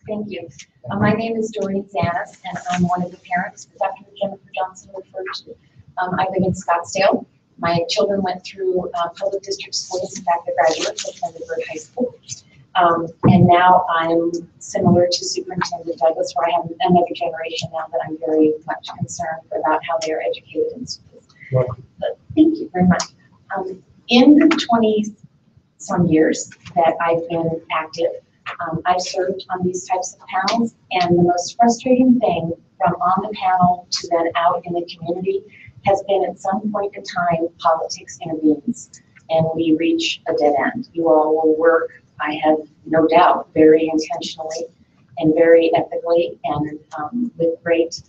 Thank you. My name is Doreen Zanis, and I'm one of the parents that Dr. Jennifer Johnson referred to. I live in Scottsdale. My children went through public district schools. In fact, they're graduates of Thunderbird High School. And now I'm similar to Superintendent Douglas, where I have another generation now that I'm very much concerned about how they are educated in schools. Welcome. But thank you very much. In the 20-some years that I've been active, I've served on these types of panels, and the most frustrating thing from on the panel to then out in the community has been at some point in time, politics intervenes and we reach a dead end. You all will work, I have no doubt, very intentionally and very ethically and with great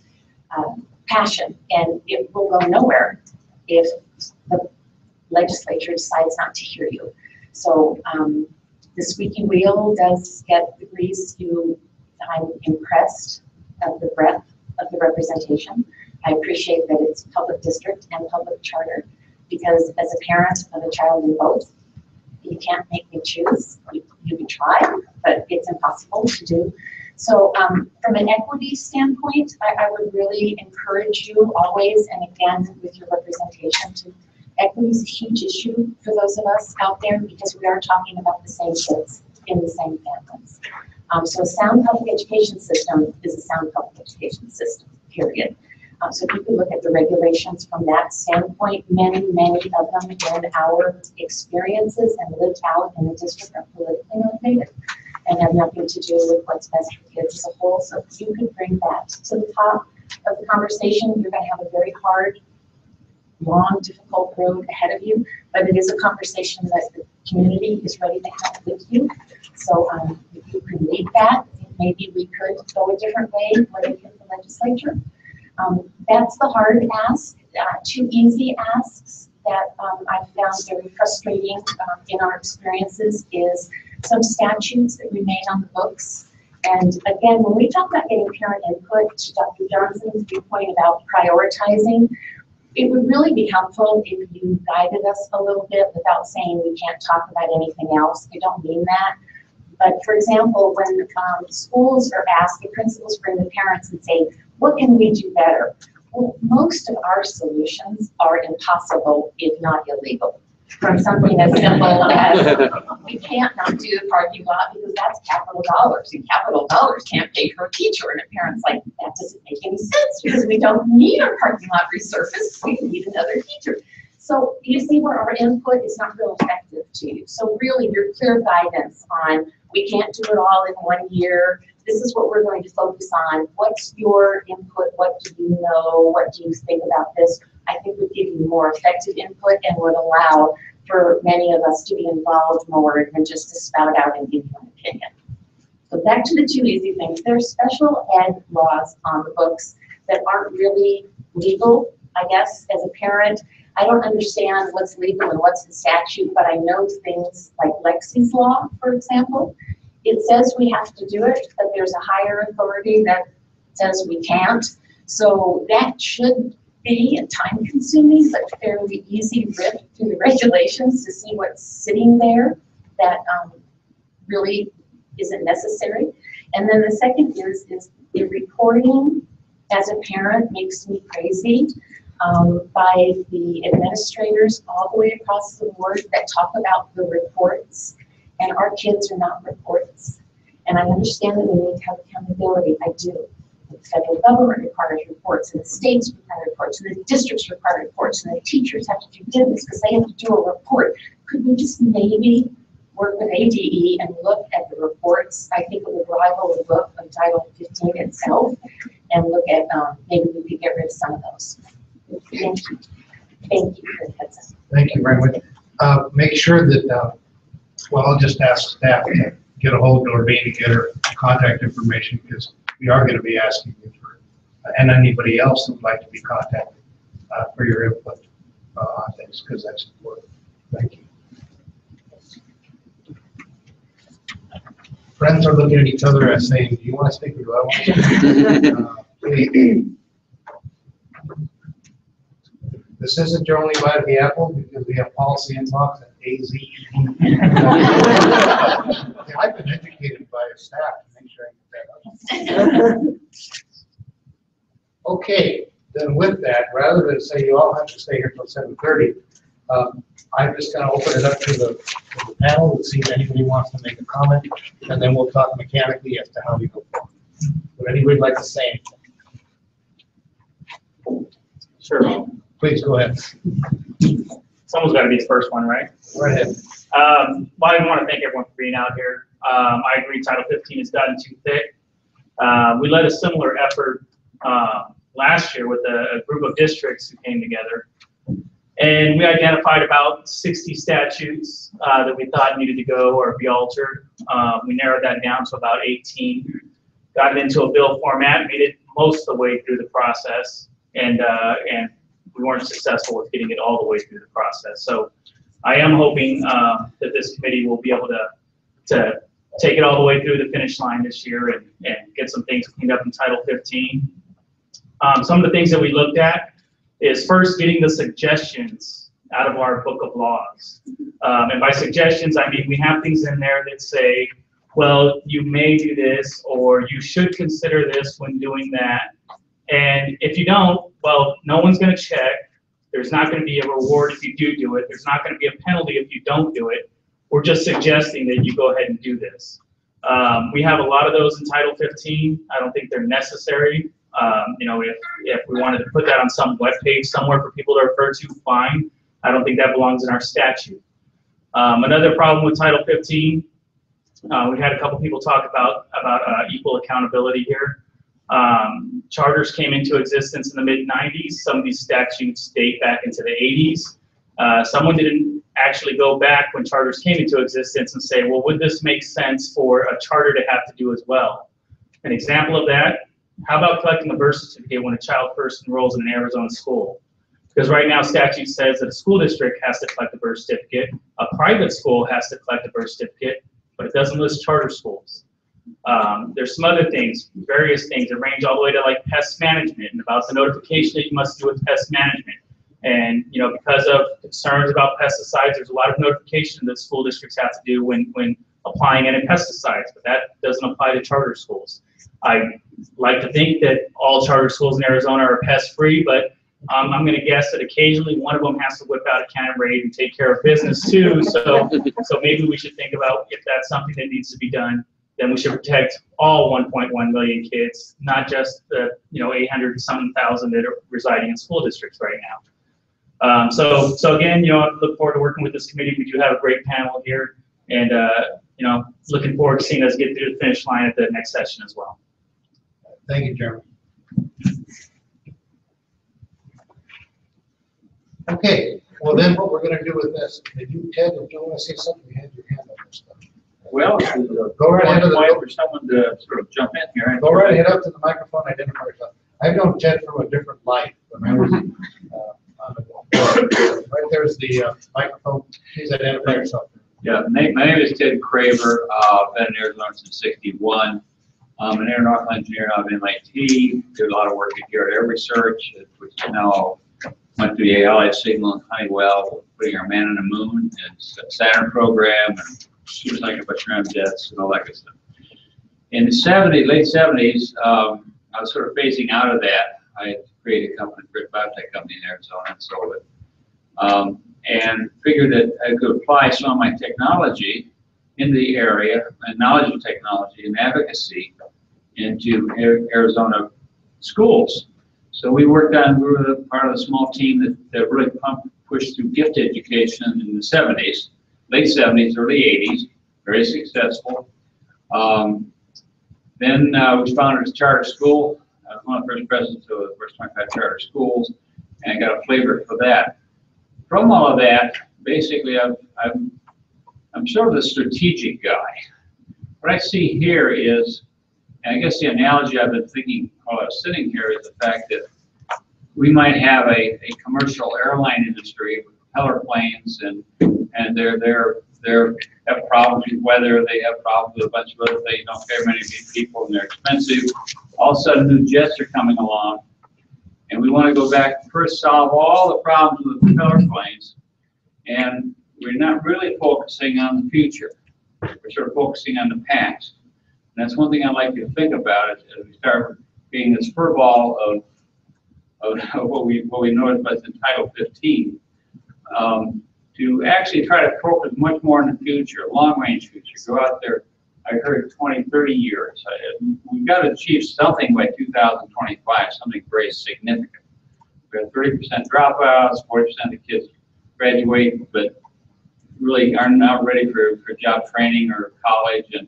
passion, and it will go nowhere if the legislature decides not to hear you. So the squeaky wheel does get the grease. I'm impressed of the breadth of the representation. I appreciate that it's public district and public charter, because as a parent of a child in both, you can't make me choose. You can try, but it's impossible to do. So from an equity standpoint, I would really encourage you always, and again with your representation, to Equity is a huge issue for those of us out there because we are talking about the same kids in the same families. So a sound public education system is a sound public education system, period. So if you could look at the regulations from that standpoint, many of them in our experiences and lived out in the district are politically motivated and have nothing to do with what's best for kids as a whole. So if you could bring that to the top of the conversation, you're going to have a very hard, long, difficult road ahead of you, but it is a conversation that the community is ready to have with you. So if you could lead that, maybe we could go a different way when we hit the legislature. That's the hard ask. Two easy asks that I've found very frustrating in our experiences is some statutes that remain on the books. And again, when we talk about getting parent input, to Dr. Johnson's viewpoint about prioritizing, it would really be helpful if you guided us a little bit without saying we can't talk about anything else. I don't mean that. But for example, when schools are asked, the principals bring the parents and say, what can we do better? Well, most of our solutions are impossible, if not illegal. From something as simple as we can't not do the parking lot because that's capital dollars, and capital dollars can't pay for a teacher. And a parent's like, that doesn't make any sense because we don't need our parking lot resurfaced. We need another teacher. So you see where our input is not real effective to you. So really your clear guidance on we can't do it all in 1 year. This is what we're going to focus on. What's your input? What do you know? What do you think about this? I think would give you more effective input and would allow for many of us to be involved more than just to spout out and give you an opinion. So back to the two easy things. There's special ed laws on the books that aren't really legal, I guess, as a parent. I don't understand what's legal and what's the statute, but I know things like Lexi's law, for example. It says we have to do it, but there's a higher authority that says we can't. So that should be a time-consuming but fairly easy rip through the regulations to see what's sitting there that really isn't necessary. And then the second is the reporting as a parent makes me crazy by the administrators all the way across the board that talk about the reports, and our kids are not reports. And I understand that we need to have accountability. I do. The federal government requires reports, and the states require reports, and the districts require reports, and the teachers have to do this because they have to do a report. Could we just maybe work with ADE and look at the reports? I think it would rival the book of Title 15 itself, and look at maybe we could get rid of some of those. Thank you. Thank you for the heads up. Thank you very much. Make sure that, well, I'll just ask staff to get a hold of Noreen to get her contact information because we are going to be asking you for, and anybody else that would like to be contacted for your input on things because that's important. Thank you. Friends are looking at each other and saying, do you want to speak or do I want to? This isn't your only bite of the apple because we have policy inbox at AZ. I've been educated by staff to make sure I get that up. Okay, then with that, rather than say you all have to stay here till 7:30, I'm just going to open it up to the panel and see if anybody wants to make a comment, and then we'll talk mechanically as to how we go forward. Would anybody like to say anything? Sure. Please go ahead. Someone's got to be the first one, right? Go ahead. Well, I want to thank everyone for being out here. I agree Title 15 has gotten too thick. We led a similar effort last year with a group of districts who came together. And we identified about 60 statutes that we thought needed to go or be altered. We narrowed that down to about 18. Got it into a bill format, made it most of the way through the process, and we weren't successful with getting it all the way through the process. So I am hoping that this committee will be able to take it all the way through the finish line this year and get some things cleaned up in Title 15. Some of the things that we looked at is first getting the suggestions out of our book of laws. And by suggestions, I mean we have things in there that say, well, you may do this, or you should consider this when doing that. And if you don't, well, no one's going to check. There's not going to be a reward if you do it. There's not going to be a penalty if you don't do it. We're just suggesting that you go ahead and do this. We have a lot of those in Title 15. I don't think they're necessary. You know, if we wanted to put that on some webpage somewhere for people to refer to, fine. I don't think that belongs in our statute. Another problem with Title 15, we've had a couple people talk about equal accountability here. Charters came into existence in the mid-90s. Some of these statutes date back into the 80s. Someone didn't actually go back when charters came into existence and say, well, would this make sense for a charter to have to do as well? An example of that, how about collecting a birth certificate when a child first enrolls in an Arizona school? Because right now statute says that a school district has to collect a birth certificate, a private school has to collect a birth certificate, but it doesn't list charter schools. There's some other things, various things that range all the way to like pest management and about the notification that you must do with pest management. And you know, because of concerns about pesticides, there's a lot of notification that school districts have to do when applying any pesticides, but that doesn't apply to charter schools. I like to think that all charter schools in Arizona are pest-free, but I'm going to guess that occasionally one of them has to whip out a can of Raid and take care of business too. So maybe we should think about if that's something that needs to be done, then we should protect all 1.1 million kids, not just the 800-something thousand that are residing in school districts right now. So again, I look forward to working with this committee. We do have a great panel here, and looking forward to seeing us get through the finish line at the next session as well. Thank you, Jeremy. Okay, well then what we're going to do with this, if you, Ted, if you want to say something, you had your hand up and stuff. Well, go right ahead for someone to sort of jump in here. Go right ahead up to the microphone, identify yourself. I've known Ted from a different life when I was on the board. Right there's the microphone. Please identify yourself. Yeah, my name is Ted Craver. Been in Arizona since '61. I'm an aeronautical engineer out of MIT. Did a lot of work at Garrett Air Research, which now went to the Allied Signal and Honeywell, putting our man on the moon and Saturn program and supersonic jets and all that good stuff. In the late 70s, I was sort of phasing out of that. I created a company, a biotech company in Arizona, and sold it. And figured that I could apply some of my technology in the area, and knowledge of technology and advocacy into Arizona schools. So we were part of the small team that really pushed through gift education in the 70s, late 70s, early 80s, very successful. Then we founded a charter school. I was one of the first presidents of the first 25 charter schools, and I got a flavor for that. From all of that, basically, I'm sort of the strategic guy. What I see here is, and I guess the analogy I've been thinking while I was sitting here is the fact that we might have a commercial airline industry with propeller planes, and they have problems with weather, they have problems with a bunch of other things, don't care many people, and they're expensive. All of a sudden, new jets are coming along, and we want to go back and first solve all the problems with the propeller planes, and we're not really focusing on the future. We're sort of focusing on the past. And that's one thing I like to think about as we start being this furball of what we know as the Title 15, to actually try to focus much more on the future, long-range future. Go out there, I heard 20, 30 years. We've got to achieve something by 2025, something very significant. We have 30% dropouts, 40% of the kids graduate, but really are not ready for job training or college, and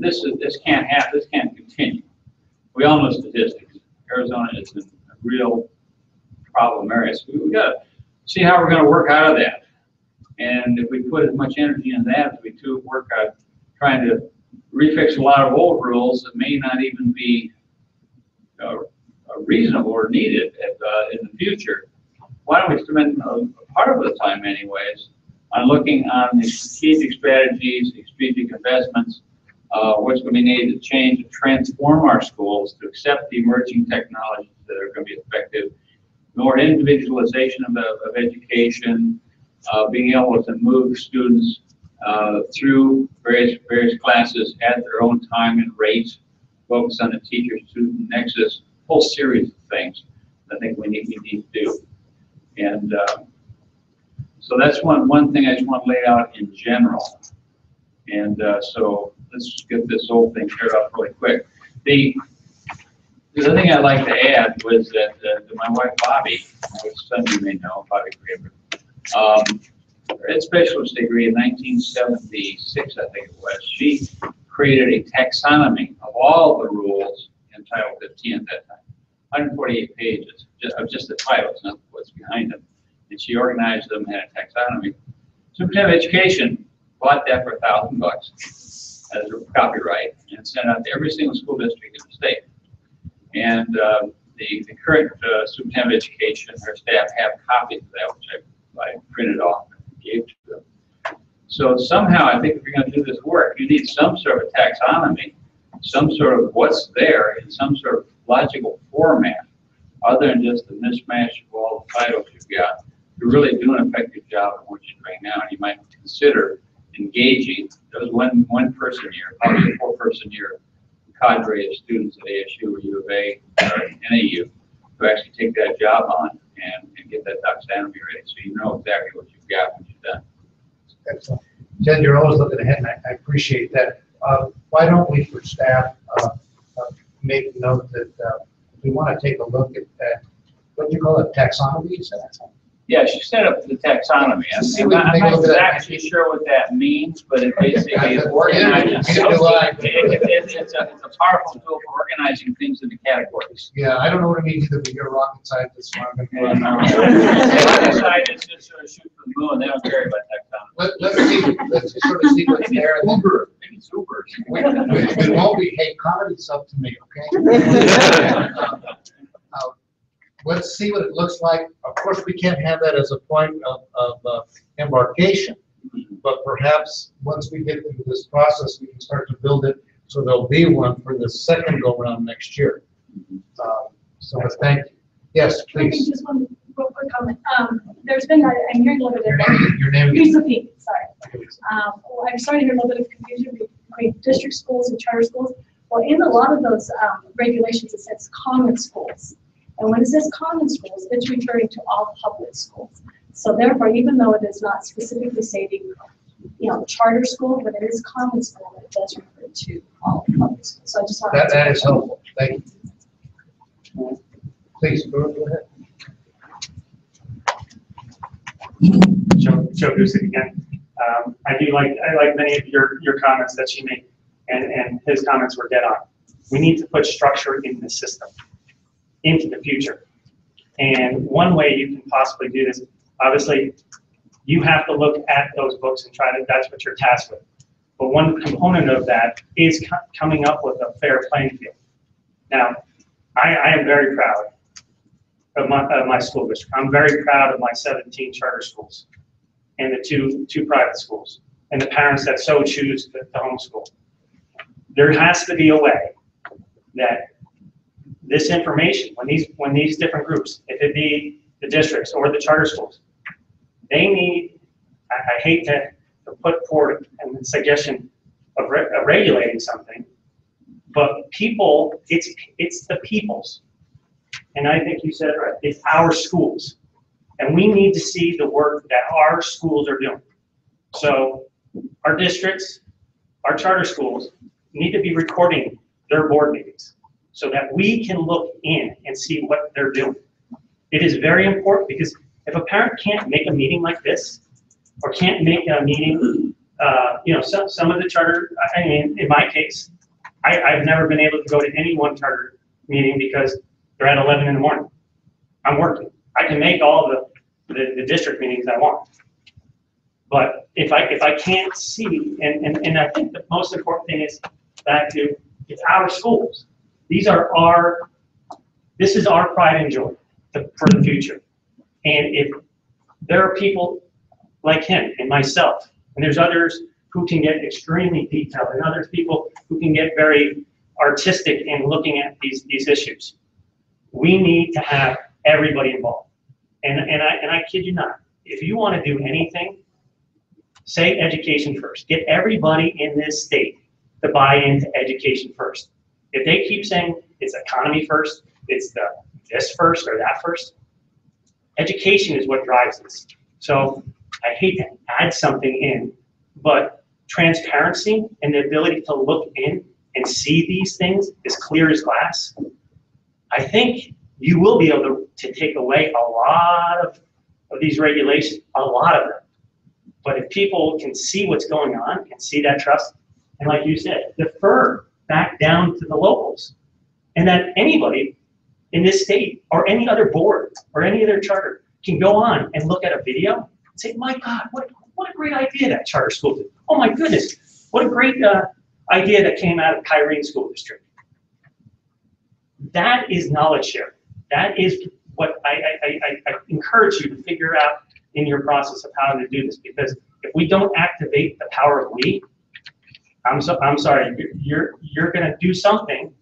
this can't happen. This can't continue. We all know statistics. Arizona is a real problem area, so we've got to see how we're going to work out of that. And if we put as much energy in that as we do work out trying to refix a lot of old rules that may not even be reasonable or needed in the future, why don't we spend a part of the time anyways on looking on the strategic strategies, the strategic investments, what's going to be needed to change and transform our schools to accept the emerging technologies that are going to be effective, more individualization of education, being able to move students through various classes at their own time and rate, focus on the teacher-student nexus, whole series of things I think we need to do. And so that's one thing I just want to lay out in general. And so let's get this whole thing cleared up really quick. The other thing I'd like to add was that my wife Bobby, which some of you may know, Bobby Graber, her ed specialist degree in 1976, I think it was, she created a taxonomy of all the rules in Title 15 at that time. 148 pages of just the titles, not what's behind them. And she organized them, had a taxonomy. Superintendent of Education bought that for $1,000 as a copyright and sent out to every single school district in the state. And the current superintendent of education, her staff have copies of that, which I printed off and gave to them. So somehow, I think if you're going to do this work, you need some sort of taxonomy, some sort of what's there in some sort of logical format, other than just the mishmash of all the titles you've got, to really do an effective job of what you're doing now. And you might consider engaging those one person year, probably a 4-person year cadre of students at ASU or U of A or NAU to actually take that job on and get that taxonomy ready, so you know exactly what you've got when you're done. Excellent. Jen, you're always looking ahead, and I appreciate that. Why don't we, for staff, make note that we want to take a look at what do you call it, taxonomy? Is that? Yeah, she set up the taxonomy. I'm not exactly sure what that means, but it basically organizes. It's a powerful tool for organizing things into categories. Yeah, I don't know what it means either, but you're a rocket scientist, so I'm going to Rocket scientists just sort of shoot for the moon. They don't care about taxonomy. Let's sort of see what's there. Uber, maybe it's Uber. We won't be, hey, comedy's up to me, okay? Let's see what it looks like. Of course, we can't have that as a point of embarkation, but perhaps once we get through this process, we can start to build it so there'll be one for the second go round next year. So thank you. Yes, I think please. just one real quick comment. There's been, I'm hearing a little bit Your name again. Lisa Pink, sorry. Well, I'm starting to hear a little bit of confusion between district schools and charter schools. Well, in a lot of those regulations, it says common schools. And when it says common schools, it's referring to all public schools. So therefore, even though it is not specifically stating, charter school, but it is common school, it does refer to all public schools. So I just want That is helpful. Thank you. Please, go ahead. Joe Gusick again. I like many of your comments that you made, and his comments were dead on. We need to put structure in the system, into the future. And one way you can possibly do this, obviously, you have to look at those books and try to, that's what you're tasked with. But one component of that is coming up with a fair playing field. Now, I am very proud of my school district. I'm very proud of my 17 charter schools and the two private schools and the parents that so choose to homeschool. There has to be a way that this information, when these different groups, if it be the districts or the charter schools, they need, I hate to put forward a suggestion of regulating something, but people, it's the people's. And I think you said it right, it's our schools. And we need to see the work that our schools are doing. So our districts, our charter schools need to be recording their board meetings so that we can look in and see what they're doing. It is very important because if a parent can't make a meeting like this, or can't make a meeting, some of the charter, I mean, in my case, I've never been able to go to any one charter meeting because they're at 11 in the morning. I'm working. I can make all the district meetings I want. But if I can't see, and I think the most important thing is back to, it's our schools. This is our pride and joy for the future. And if there are people like him and myself, and there's others who can get extremely detailed, and others people who can get very artistic in looking at these issues, we need to have everybody involved. And I kid you not, if you want to do anything, say education first. Get everybody in this state to buy into education first. If they keep saying it's economy first, it's this first or that first, Education is what drives this. So I hate to add something in, but transparency and the ability to look in and see these things as clear as glass, I think you will be able to take away a lot of these regulations, a lot of them. But if people can see what's going on and see that trust, and like you said, defer back down to the locals, and that anybody in this state or any other board or any other charter can go on and look at a video and say, my God, what a great idea that charter school did. Oh my goodness, what a great idea that came out of Kyrene School District. That is knowledge sharing. That is what I encourage you to figure out in your process of how to do this, because if we don't activate the power of we, I'm sorry, you're going to do something,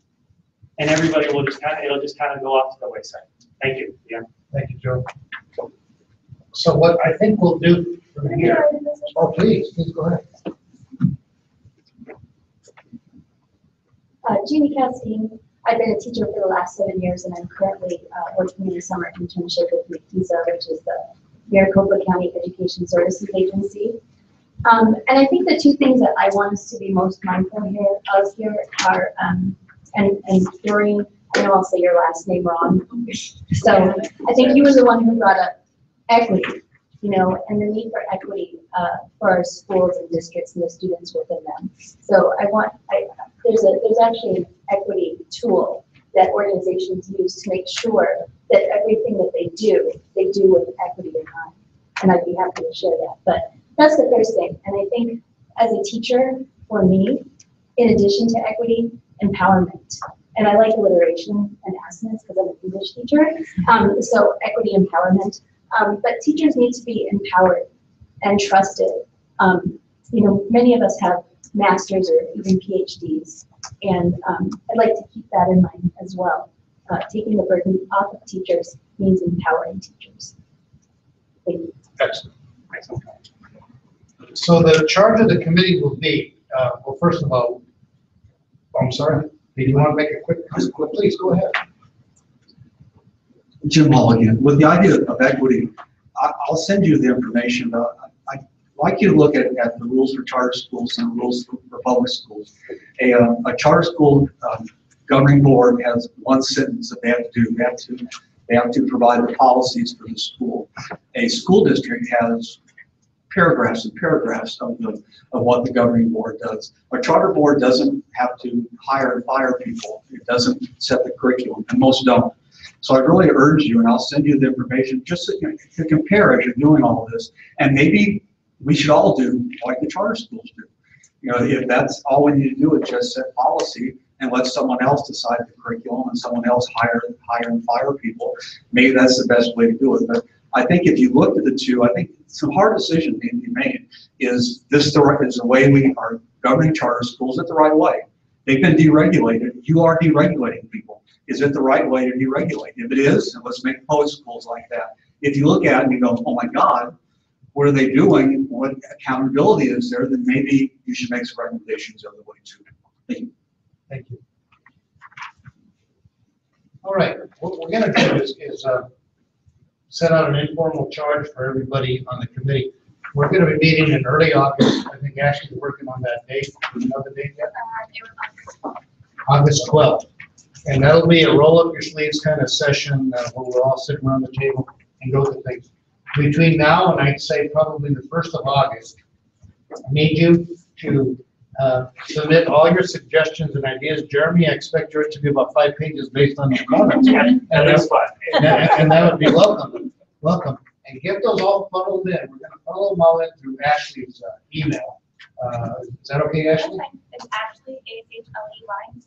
and everybody will it'll just kind of go off to the wayside. Thank you. Yeah. Thank you, Joe. So what I think we'll do from here. Oh, please go ahead. Jeannie Castine. I've been a teacher for the last 7 years, and I'm currently working in a summer internship with McKiza, which is the Maricopa County Education Services Agency. And I think the two things that I want us to be most mindful here are, and during, I know I'll say your last name wrong. So I think you were the one who brought up equity, and the need for equity for our schools and districts and the students within them. So there's actually an equity tool that organizations use to make sure that everything that they do with equity in mind. And I'd be happy to share that. But that's the first thing. And I think as a teacher, for me, in addition to equity, empowerment. And I like alliteration and assonance because I'm an English teacher. So equity, empowerment. But teachers need to be empowered and trusted. Many of us have masters or even PhDs. And I'd like to keep that in mind as well. Taking the burden off of teachers means empowering teachers. Thank you. Excellent. So the charge of the committee will be, well, first of all, I'm sorry, do you want to make a quick, please go ahead. Jim Hall again. With the idea of equity, I'll send you the information, but I'd like you to look at the rules for charter schools and the rules for public schools. A charter school governing board has one sentence that they have to do. They have to provide the policies for the school. A school district has paragraphs and paragraphs of what the governing board does. A charter board doesn't have to hire and fire people. It doesn't set the curriculum, and most don't. So I really urge you, and I'll send you the information just to compare as you're doing all of this. And maybe we should all do like the charter schools do. If that's all we need to do is just set policy and let someone else decide the curriculum and someone else hire and fire people, maybe that's the best way to do it. But I think if you looked at the two, I think some hard decisions need to be made. Is the way we are governing charter schools it the right way? They've been deregulated. You are deregulating people. Is it the right way to deregulate? If it is, then let's make public schools like that. If you look at it and you go, oh my God, what are they doing? What accountability is there? Then maybe you should make some recommendations the other way too. Thank you. Thank you. All right, what we're going to do is set out an informal charge for everybody on the committee. We're going to be meeting in early August. I think Ashley's working on that date. Do you know the date yet? August 12th. And that'll be a roll up your sleeves kind of session where we'll all sit around the table and go through things. Between now and I'd say probably the 1st of August, I need you to submit all your suggestions and ideas. Jeremy, I expect yours to be about 5 pages based on your comments. And that's fine. And that would be welcome. Welcome. And get those all funneled in. We're going to funnel them all in through Ashley's email. Is that okay, Ashley? It's Ashley, ASHLEY,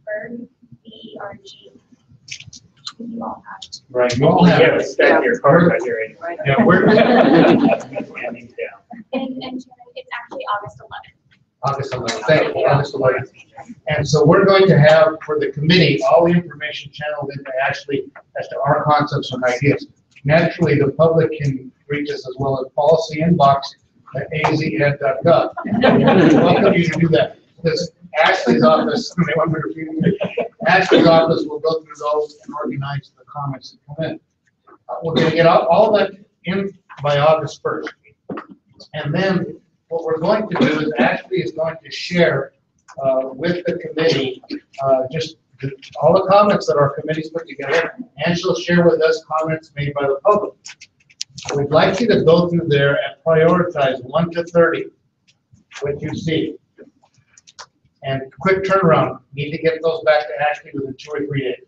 .Berg, BERG. You all have it. Right, you all have it. Yeah, your card right here. Yeah, we're. And it's actually August 11th. August 11th, thank you, August 11th. And so we're going to have, for the committee, all the information channeled into Ashley as to our concepts and ideas. Naturally, the public can reach us as well as policy inbox at azed.gov. Welcome you to do that. Because Ashley's office, Ashley's office will go through those and organize the comments that come in. We're gonna get all that in by August 1st. And then what we're going to do is Ashley is going to share with the committee just all the comments that our committee's put together, and she'll share with us comments made by the public. We'd like you to go through there and prioritize 1 to 30, what you see. And quick turnaround, need to get those back to Ashley within 2 or 3 days.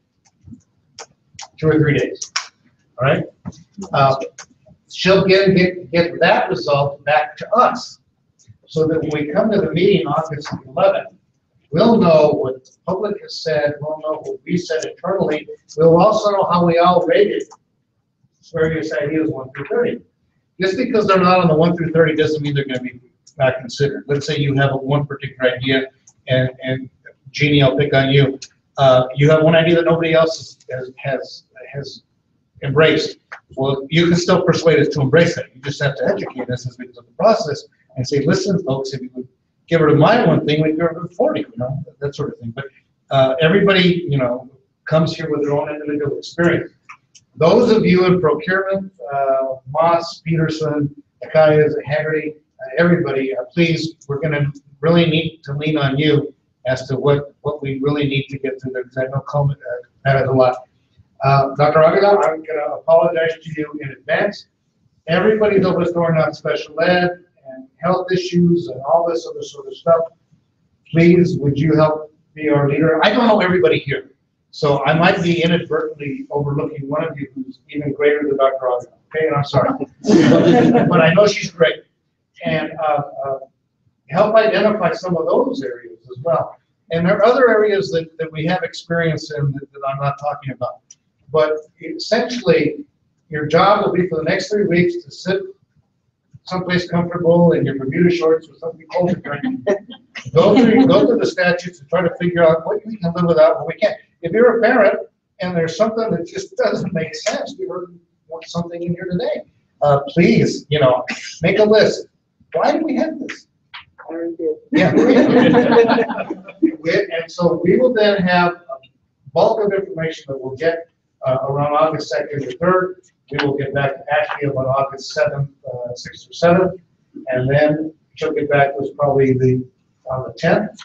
2 or 3 days, all right? She'll get that result back to us, so that when we come to the meeting August 11th, we'll know what the public has said, we'll know what we said internally, we'll also know how we all rated various ideas 1 through 30. Just because they're not on the 1 through 30 doesn't mean they're going to be not considered. Let's say you have one particular idea, and Jeannie, I'll pick on you. You have one idea that nobody else has embraced. Well, you can still persuade us to embrace it. You just have to educate us as we go through the process and say, listen, folks, if you would give her to my one thing, we'd give her to 40, that sort of thing. But everybody, comes here with their own individual experience. Those of you in procurement, Moss, Peterson, Akayas, Haggerty, everybody, please, we're going to really need to lean on you as to what we really need to get through there, because I know that is a lot. Dr. Aguilar, I'm going to apologize to you in advance. Everybody's always throwing out special ed and health issues and all this other sort of stuff. Please, would you help be our leader? I don't know everybody here, so I might be inadvertently overlooking one of you who's even greater than Dr. Aguilar. Okay, and I'm sorry. But I know she's great. And help identify some of those areas as well. And there are other areas that we have experience in that I'm not talking about. But essentially, your job will be for the next 3 weeks to sit someplace comfortable in your Bermuda shorts with something cold to drink. Go through the statutes and try to figure out what we can live without, what we can't. If you're a parent and there's something that just doesn't make sense, we heard something in here today. Please, make a list. Why do we have this? Yeah. And so we will then have a bulk of information that we'll get around August 2nd or 3rd. We will get back to Ashley about August 7th, 6th or 7th, and then she'll get back to us probably on the 10th.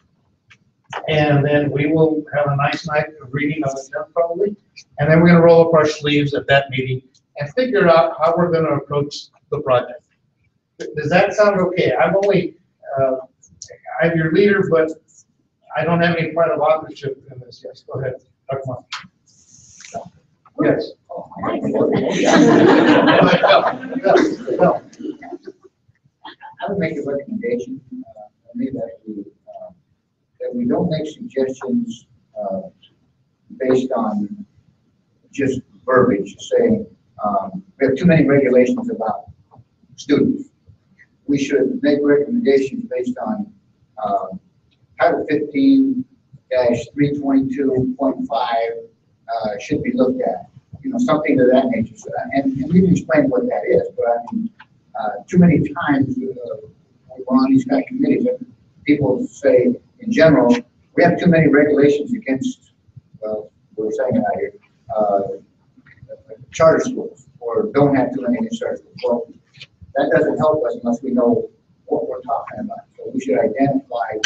And then we will have a nice night of reading on the 10th probably. And then we're going to roll up our sleeves at that meeting and figure out how we're going to approach the project. Does that sound okay? I'm your leader, but I don't have any part of authorship in this. Yes, go ahead, Dr. Mark. Yes. I would make a recommendation, that we don't make suggestions based on just verbiage, saying we have too many regulations about students. We should make recommendations based on Title 15-322.5 should be looked at, something of that nature. So, and we can explain what that is, but I mean, too many times we're on these kind of committees, people say, in general, we have too many regulations against, we're saying out here, charter schools, or don't have too many in charter schools. Well, that doesn't help us unless we know what we're talking about. So we should identify a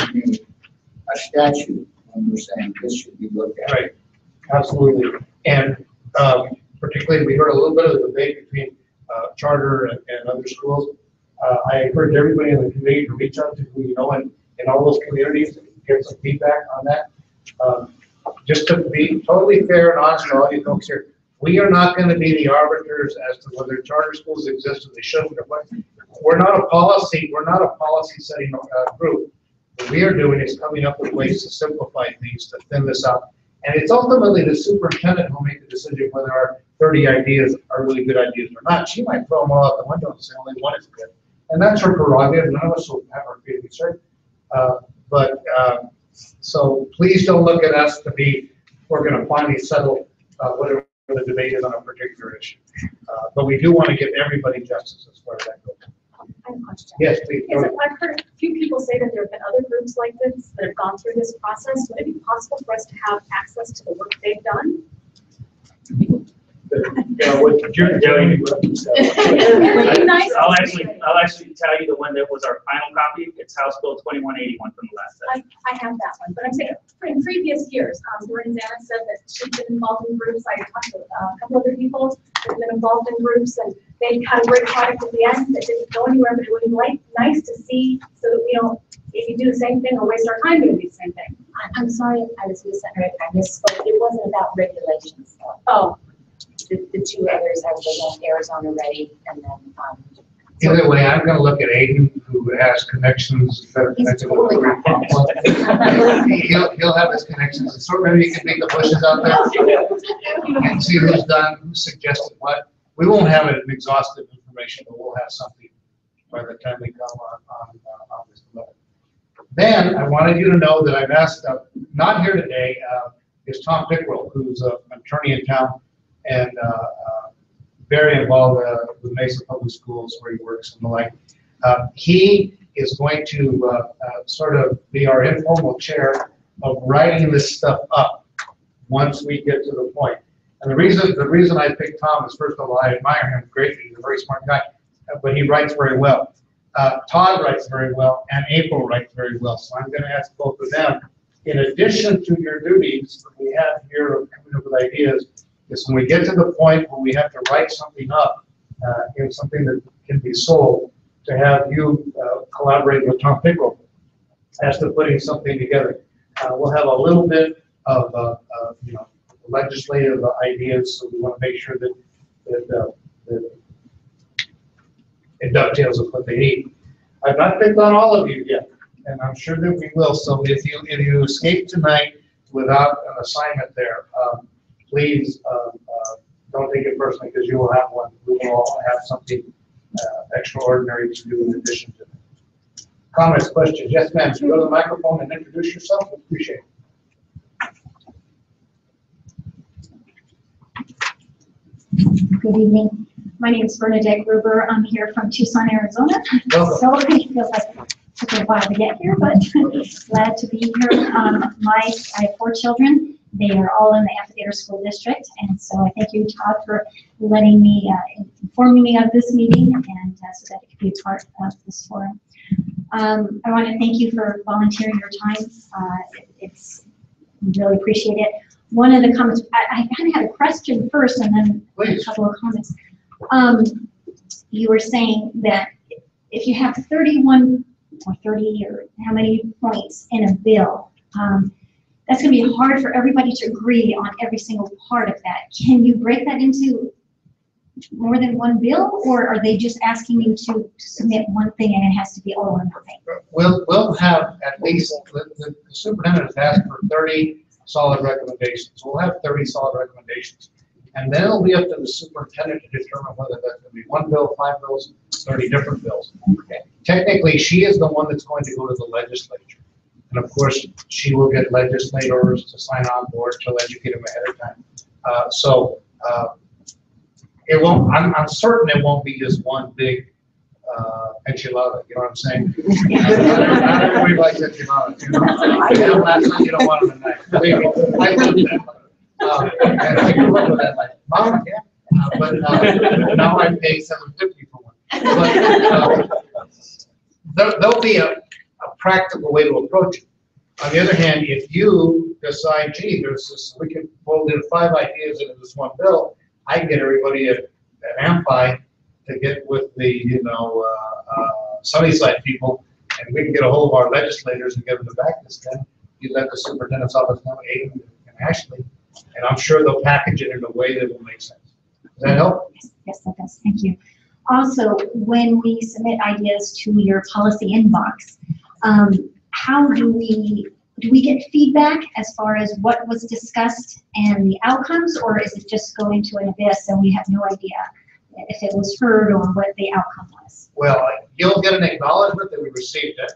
statute when we're saying this should be looked at. Right, absolutely. And particularly, we heard a little bit of the debate between charter and other schools. I encourage everybody in the community to reach out to who you know in all those communities and get some feedback on that. Just to be totally fair and honest to all you folks here, we are not going to be the arbiters as to whether charter schools exist or they shouldn't or what. We're not a policy setting group. What we are doing is coming up with ways to simplify things, to thin this out. And it's ultimately the superintendent who will make the decision whether our 30 ideas are really good ideas or not. She might throw them all out the window and say only one is good. And that's her prerogative. None of us will have our feelings hurt. So please don't look at us to be, we're going to finally settle whatever the debate is on a particular issue. But we do want to give everybody justice as far as that goes. I have a question. Yes, please. I've heard a few people say that there have been other groups like this that have gone through this process. Would it be possible for us to have access to the work they've done? What you're doing. I'll actually tell you the one that was our final copy. It's House Bill 2181 from the last session. I have that one, but I'm saying in previous years, Lorenz Anna said that she's been involved in groups. I talked to a couple other people that have been involved in groups, and they had a great product at the end that didn't go anywhere, but it would be nice to see so that we don't, if you do the same thing or waste our time doing the same thing. I'm sorry, I was misunderstood. I misspoke. It wasn't about regulations. Oh. The two others, I was on Arizona Ready, and then, Either way, I'm gonna look at Aiden, who has connections. He's totally He'll have his connections, and so maybe you can beat the bushes out there and see who's done, who suggested what. We won't have an exhaustive information, but we'll have something by the time we come on August 11th. Then, I wanted you to know that I've asked, not here today, is Tom Pickrell, who's an attorney in town, and very involved with Mesa Public Schools, where he works and the like. He is going to sort of be our informal chair of writing this stuff up once we get to the point. And the reason I picked Tom is, first of all, I admire him greatly. He's a very smart guy, but he writes very well. Todd writes very well, and April writes very well. So I'm going to ask both of them, in addition to your duties that we have here of coming up with ideas, is when we get to the point where we have to write something up in something that can be sold, to have you collaborate with Tom Pickrell as to putting something together. We'll have a little bit of legislative ideas, so we want to make sure that it dovetails with what they need. I've not picked on all of you yet, and I'm sure that we will. So if you escape tonight without an assignment there, please don't take it personally, because you will have one. We will all have something extraordinary to do in addition to that. Comments, questions? Yes, ma'am. So go to the microphone and introduce yourself. Appreciate it. Good evening. My name is Bernadette Gruber. I'm here from Tucson, Arizona. Welcome. So it feels like it took a while to get here, but glad to be here. I have 4 children. They are all in the Amphitheater School District, and so I thank you, Todd, for letting me, informing me of this meeting, and so that it could be a part of this forum. I want to thank you for volunteering your time. It's really appreciate it. One of the comments, I kind of had a question first, and then a couple of comments. You were saying that if you have 31 or 30 or how many points in a bill, that's going to be hard for everybody to agree on every single part of that. Can you break that into more than one bill, or are they just asking you to submit one thing and it has to be all or nothing? We'll have at least, the superintendent has asked for 30 solid recommendations. We'll have 30 solid recommendations. And then it'll be up to the superintendent to determine whether that's going to be 1 bill, 5 bills, 30 different bills. Okay. Technically, she is the one that's going to go to the legislature. And of course, she will get legislators to sign on board. She'll educate them ahead of time. It won't, I'm certain it won't be just one big enchilada, you know what I'm saying? Not everybody likes enchiladas, you know? Last time you don't want them tonight. I love that. And I grew up with that, like, Mom, yeah. But now I pay $7.50 for one. But there'll be a practical way to approach it. On the other hand, if you decide, gee, there's this, we can fold in 5 ideas into this one bill, I can get everybody at AMPI to get with the, Sunnyside people, and we can get a hold of our legislators and get them to back this thing. You let the superintendent's office know, Aiden and Ashley, and I'm sure they'll package it in a way that will make sense. Does that help? Yes, that does. Thank you. Also, when we submit ideas to your policy inbox, how do we get feedback as far as what was discussed and the outcomes, or is it just go into an abyss and we have no idea if it was heard or what the outcome was? Well, you'll get an acknowledgement that we received it,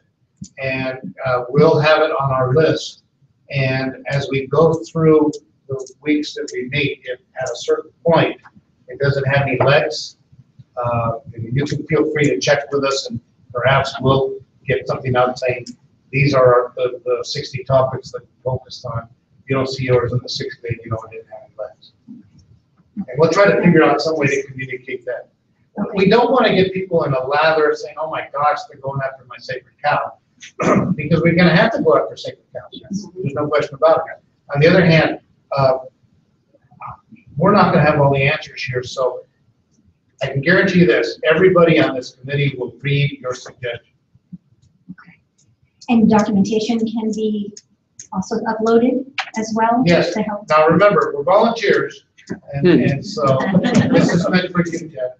and we'll have it on our list. And as we go through the weeks that we meet, if at a certain point it doesn't have any legs, you can feel free to check with us, and perhaps we'll get something out saying, these are the 60 topics that we focused on. If you don't see yours on the 6th day, you know it didn't have any legs. And we'll try to figure out some way to communicate that. We don't want to get people in a lather saying, oh my gosh, they're going after my sacred cow. Because we're going to have to go after sacred cows. There's no question about it. On the other hand, we're not going to have all the answers here. So I can guarantee you this, everybody on this committee will read your suggestion. And documentation can be also uploaded as well? Yes. To help. Now remember, we're volunteers, and so this is meant for you, Ted.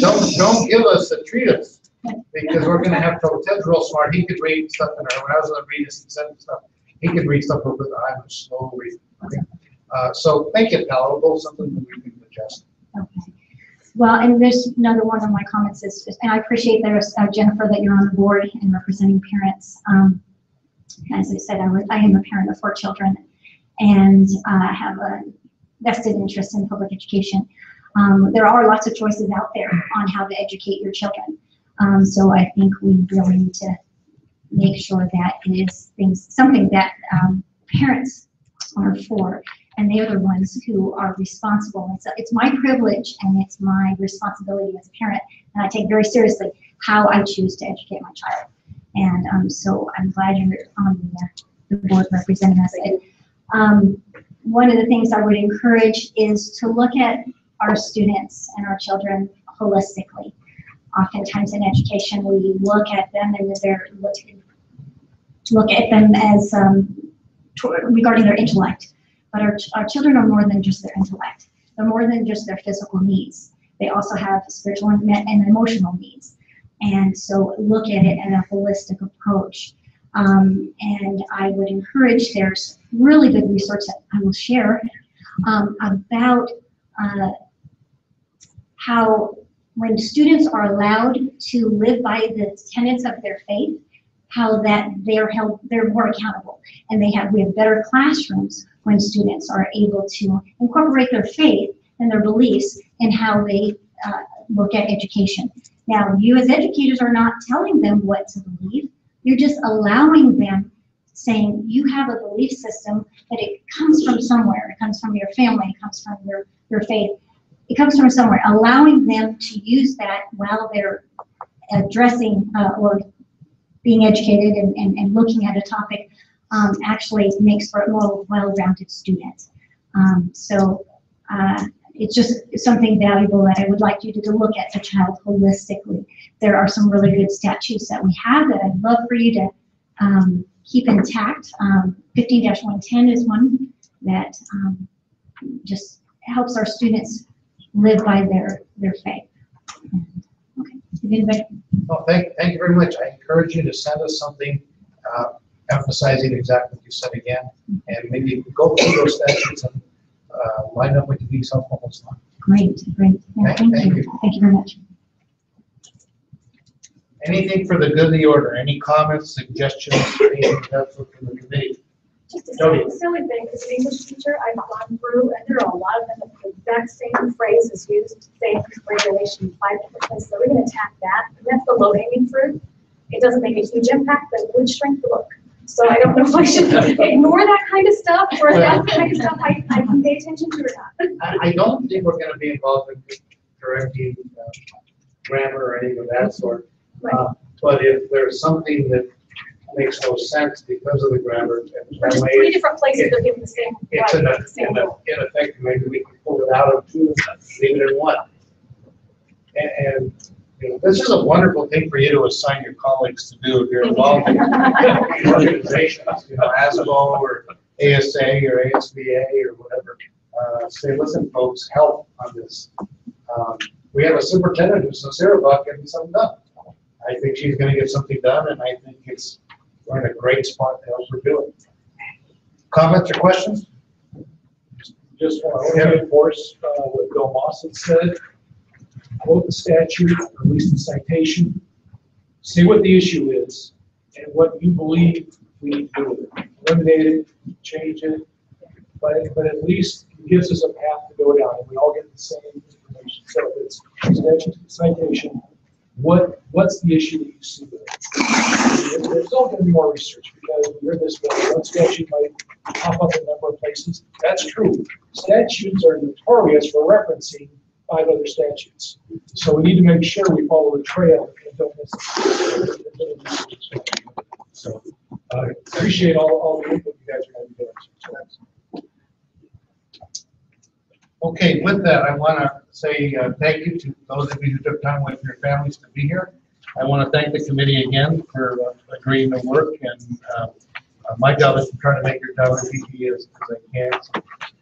Don't give us the treatise, because we're going to have trouble. Ted's real smart. He could read stuff in there. When I was going to read this and send stuff, he could read stuff over the I'm a slow reader. Okay? So make it palatable, something that we can adjust. Okay. Well, and there's another one of my comments is, and I appreciate there's Jennifer that you're on the board and representing parents. As I said, I am a parent of 4 children, and have a vested interest in public education. There are lots of choices out there on how to educate your children. So I think we really need to make sure that it is something that parents are for, and they're the ones who are responsible. And so it's my privilege and it's my responsibility as a parent, and I take very seriously how I choose to educate my child. And so I'm glad you're on the board representing us. One of the things I would encourage is to look at our students and our children holistically. Oftentimes in education, we look at them and look at them as regarding their intellect. But our children are more than just their intellect. They're more than just their physical needs. They also have spiritual and emotional needs. And so look at it in a holistic approach. And I would encourage, there's really good research that I will share about how when students are allowed to live by the tenets of their faith, how that they're more accountable. And we have better classrooms when students are able to incorporate their faith and their beliefs in how they look at education. Now, you as educators are not telling them what to believe. You're just allowing them, saying you have a belief system, that it comes from somewhere. It comes from your family. It comes from your faith. It comes from somewhere. Allowing them to use that while they're addressing or being educated and looking at a topic actually makes for a more well-rounded student. It's just something valuable that I would like you to look at the child holistically. There are some really good statutes that we have that I'd love for you to keep intact. 15-110 is one that just helps our students live by their faith. Okay. Anybody? Well, thank you very much. I encourage you to send us something emphasizing exactly what you said again, and maybe go through those statutes and line up with the self-almost line. Great. Yeah, thank you. Thank you very much. Anything for the good of the order? Any comments, suggestions, anything that's from the committee? Just a silly thing, as an English teacher, I've gone through, and there are a lot of them, the exact same phrase is used, same regulation, 5 different places. So we're going to attack that. And that's the low-hanging fruit. It doesn't make a huge impact, but it would shrink the book. So I don't know if I should ignore that kind of stuff, or if that's the kind of stuff I can pay attention to or not. I don't think we're going to be involved in correcting grammar or anything of that sort. Right. But if there's something that makes no sense because of the grammar, Or just 3 different places they're given the same. it's in effect, maybe we can pull it out of 2 and leave it in 1. And you know, this is a wonderful thing for you to assign your colleagues to do if you're involved in organizations, you know, ASBO or ASA or ASBA or whatever. Say, listen, folks, help on this. We have a superintendent who's sincere about getting something done. I think she's going to get something done, and I think we're in a great spot to help her do it. Comments or questions? Just want to reinforce what Bill Moss had said. Quote the statute, release the citation, see what the issue is, and what you believe we need to do with it. Eliminate it, change it, but at least it gives us a path to go down, and we all get the same information. So if it's statute citation, what's the issue that you see there? There's all going to be more research, because we heard this, one statute might pop up in a number of places. That's true. statutes are notorious for referencing 5 other statutes. So we need to make sure we follow the trail and don't miss it. So appreciate all the input you guys are going to be doing. So that's- Okay, with that, I want to say thank you to those of you who took time with your families to be here. I want to thank the committee again for agreeing to work, and my job is to try to make your job as easy as I can. So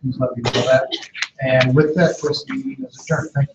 please let me know that. And with that, this meeting is adjourned. Thank you.